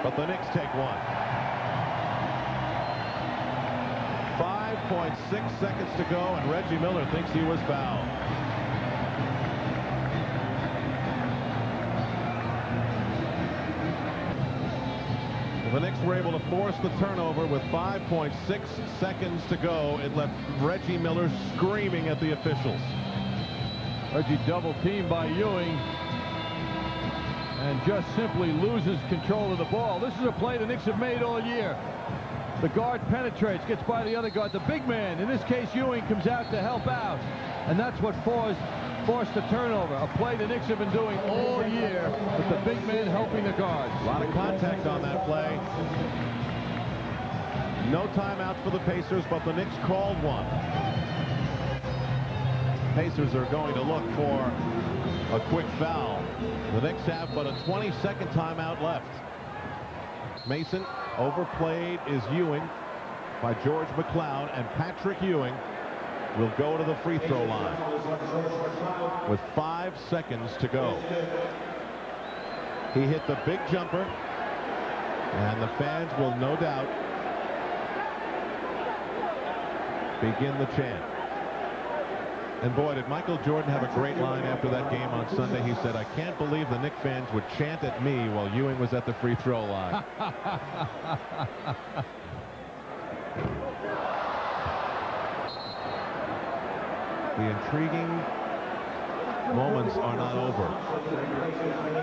But the Knicks take one. 5.6 seconds to go, and Reggie Miller thinks he was fouled. The Knicks were able to force the turnover with 5.6 seconds to go. It left Reggie Miller screaming at the officials. Reggie double teamed by Ewing and just simply loses control of the ball. This is a play the Knicks have made all year. The guard penetrates, gets by the other guard. The big man, in this case Ewing, comes out to help out, and that's what forced the turnover. A play the Knicks have been doing all year with the big man helping the guards. A lot of contact on that play. No timeouts for the Pacers, but the Knicks called one. Pacers are going to look for a quick foul. The Knicks have but a 20-second timeout left. Mason overplayed is Ewing by George McLeod, and Patrick Ewing will go to the free throw line with 5 seconds to go. He hit the big jumper, and the fans will no doubt begin the chant. And boy, did Michael Jordan have a great line after that game on Sunday. He said, "I can't believe the Knicks fans would chant at me while Ewing was at the free throw line." The intriguing moments are not over.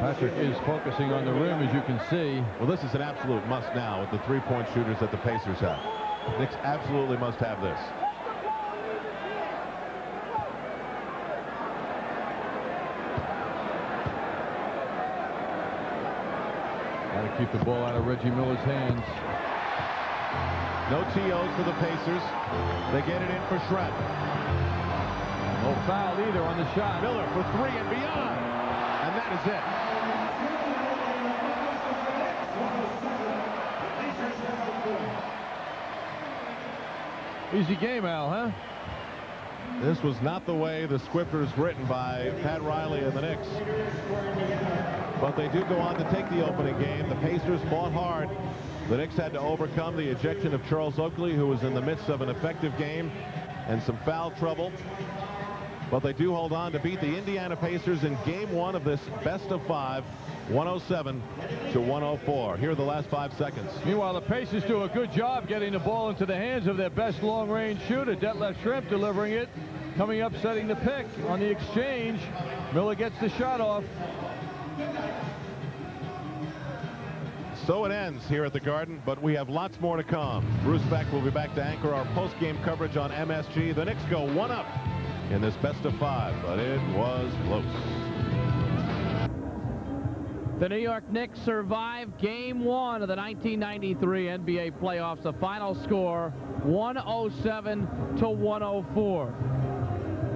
Patrick is focusing on the rim, as you can see. Well, this is an absolute must now with the three-point shooters that the Pacers have. Knicks absolutely must have this. Got to keep the ball out of Reggie Miller's hands. No TOs for the Pacers. They get it in for Schrempf. No foul either on the shot. Miller for three and beyond. And that is it. Easy game, Al, huh? This was not the way the script was written by Pat Riley and the Knicks. But they do go on to take the opening game. The Pacers fought hard. The Knicks had to overcome the ejection of Charles Oakley, who was in the midst of an effective game and some foul trouble. But they do hold on to beat the Indiana Pacers in game one of this best-of-5, 107-104. Here are the last 5 seconds. Meanwhile, the Pacers do a good job getting the ball into the hands of their best long-range shooter, Detlef Schrempf, delivering it. Coming up, setting the pick on the exchange. Miller gets the shot off. So it ends here at the Garden, but we have lots more to come. Bruce Beck will be back to anchor our post-game coverage on MSG. The Knicks go 1-up in this best-of-5, but it was close. The New York Knicks survive game one of the 1993 NBA playoffs. The final score, 107-104.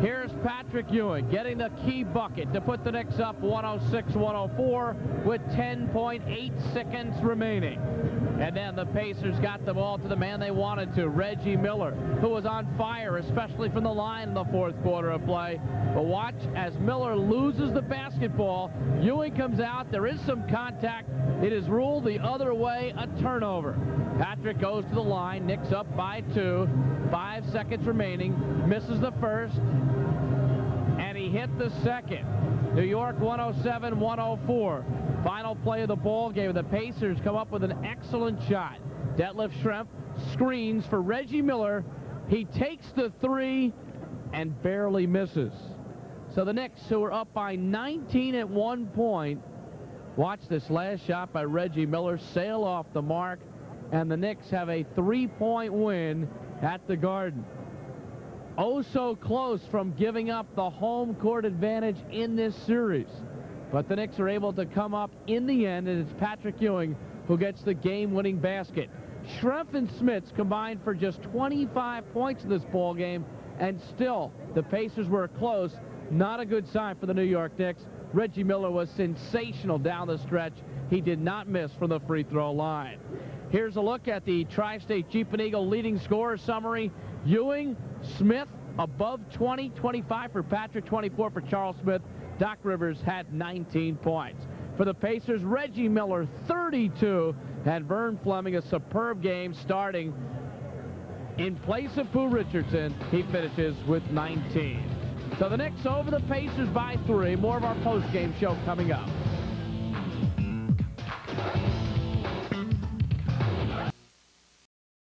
Here's Patrick Ewing getting the key bucket to put the Knicks up 106-104 with 10.8 seconds remaining. And then the Pacers got the ball to the man they wanted to, Reggie Miller, who was on fire, especially from the line in the fourth quarter of play. But watch as Miller loses the basketball. Ewing comes out. There is some contact. It is ruled the other way, a turnover. Patrick goes to the line. Knicks up by 2. 5 seconds remaining. Misses the first. And he hit the second. New York 107-104. Final play of the ball game. The Pacers come up with an excellent shot. Detlef Schrempf screens for Reggie Miller. He takes the 3 and barely misses. So the Knicks, who are up by 19 at one point, watch this last shot by Reggie Miller sail off the mark, and the Knicks have a 3-point win at the Garden. Oh, so close from giving up the home court advantage in this series. But the Knicks are able to come up in the end, and it's Patrick Ewing who gets the game-winning basket. Schrempf and Smits combined for just 25 points in this ball game, and still the Pacers were close. Not a good sign for the New York Knicks. Reggie Miller was sensational down the stretch. He did not miss from the free throw line. Here's a look at the Tri-State Jeep and Eagle leading scorer summary. Ewing, Smith above 20, 25 for Patrick, 24 for Charles Smith. Doc Rivers had 19 points. For the Pacers, Reggie Miller 32, and Vern Fleming a superb game starting in place of Pooh Richardson. He finishes with 19. So the Knicks over the Pacers by 3. More of our post-game show coming up.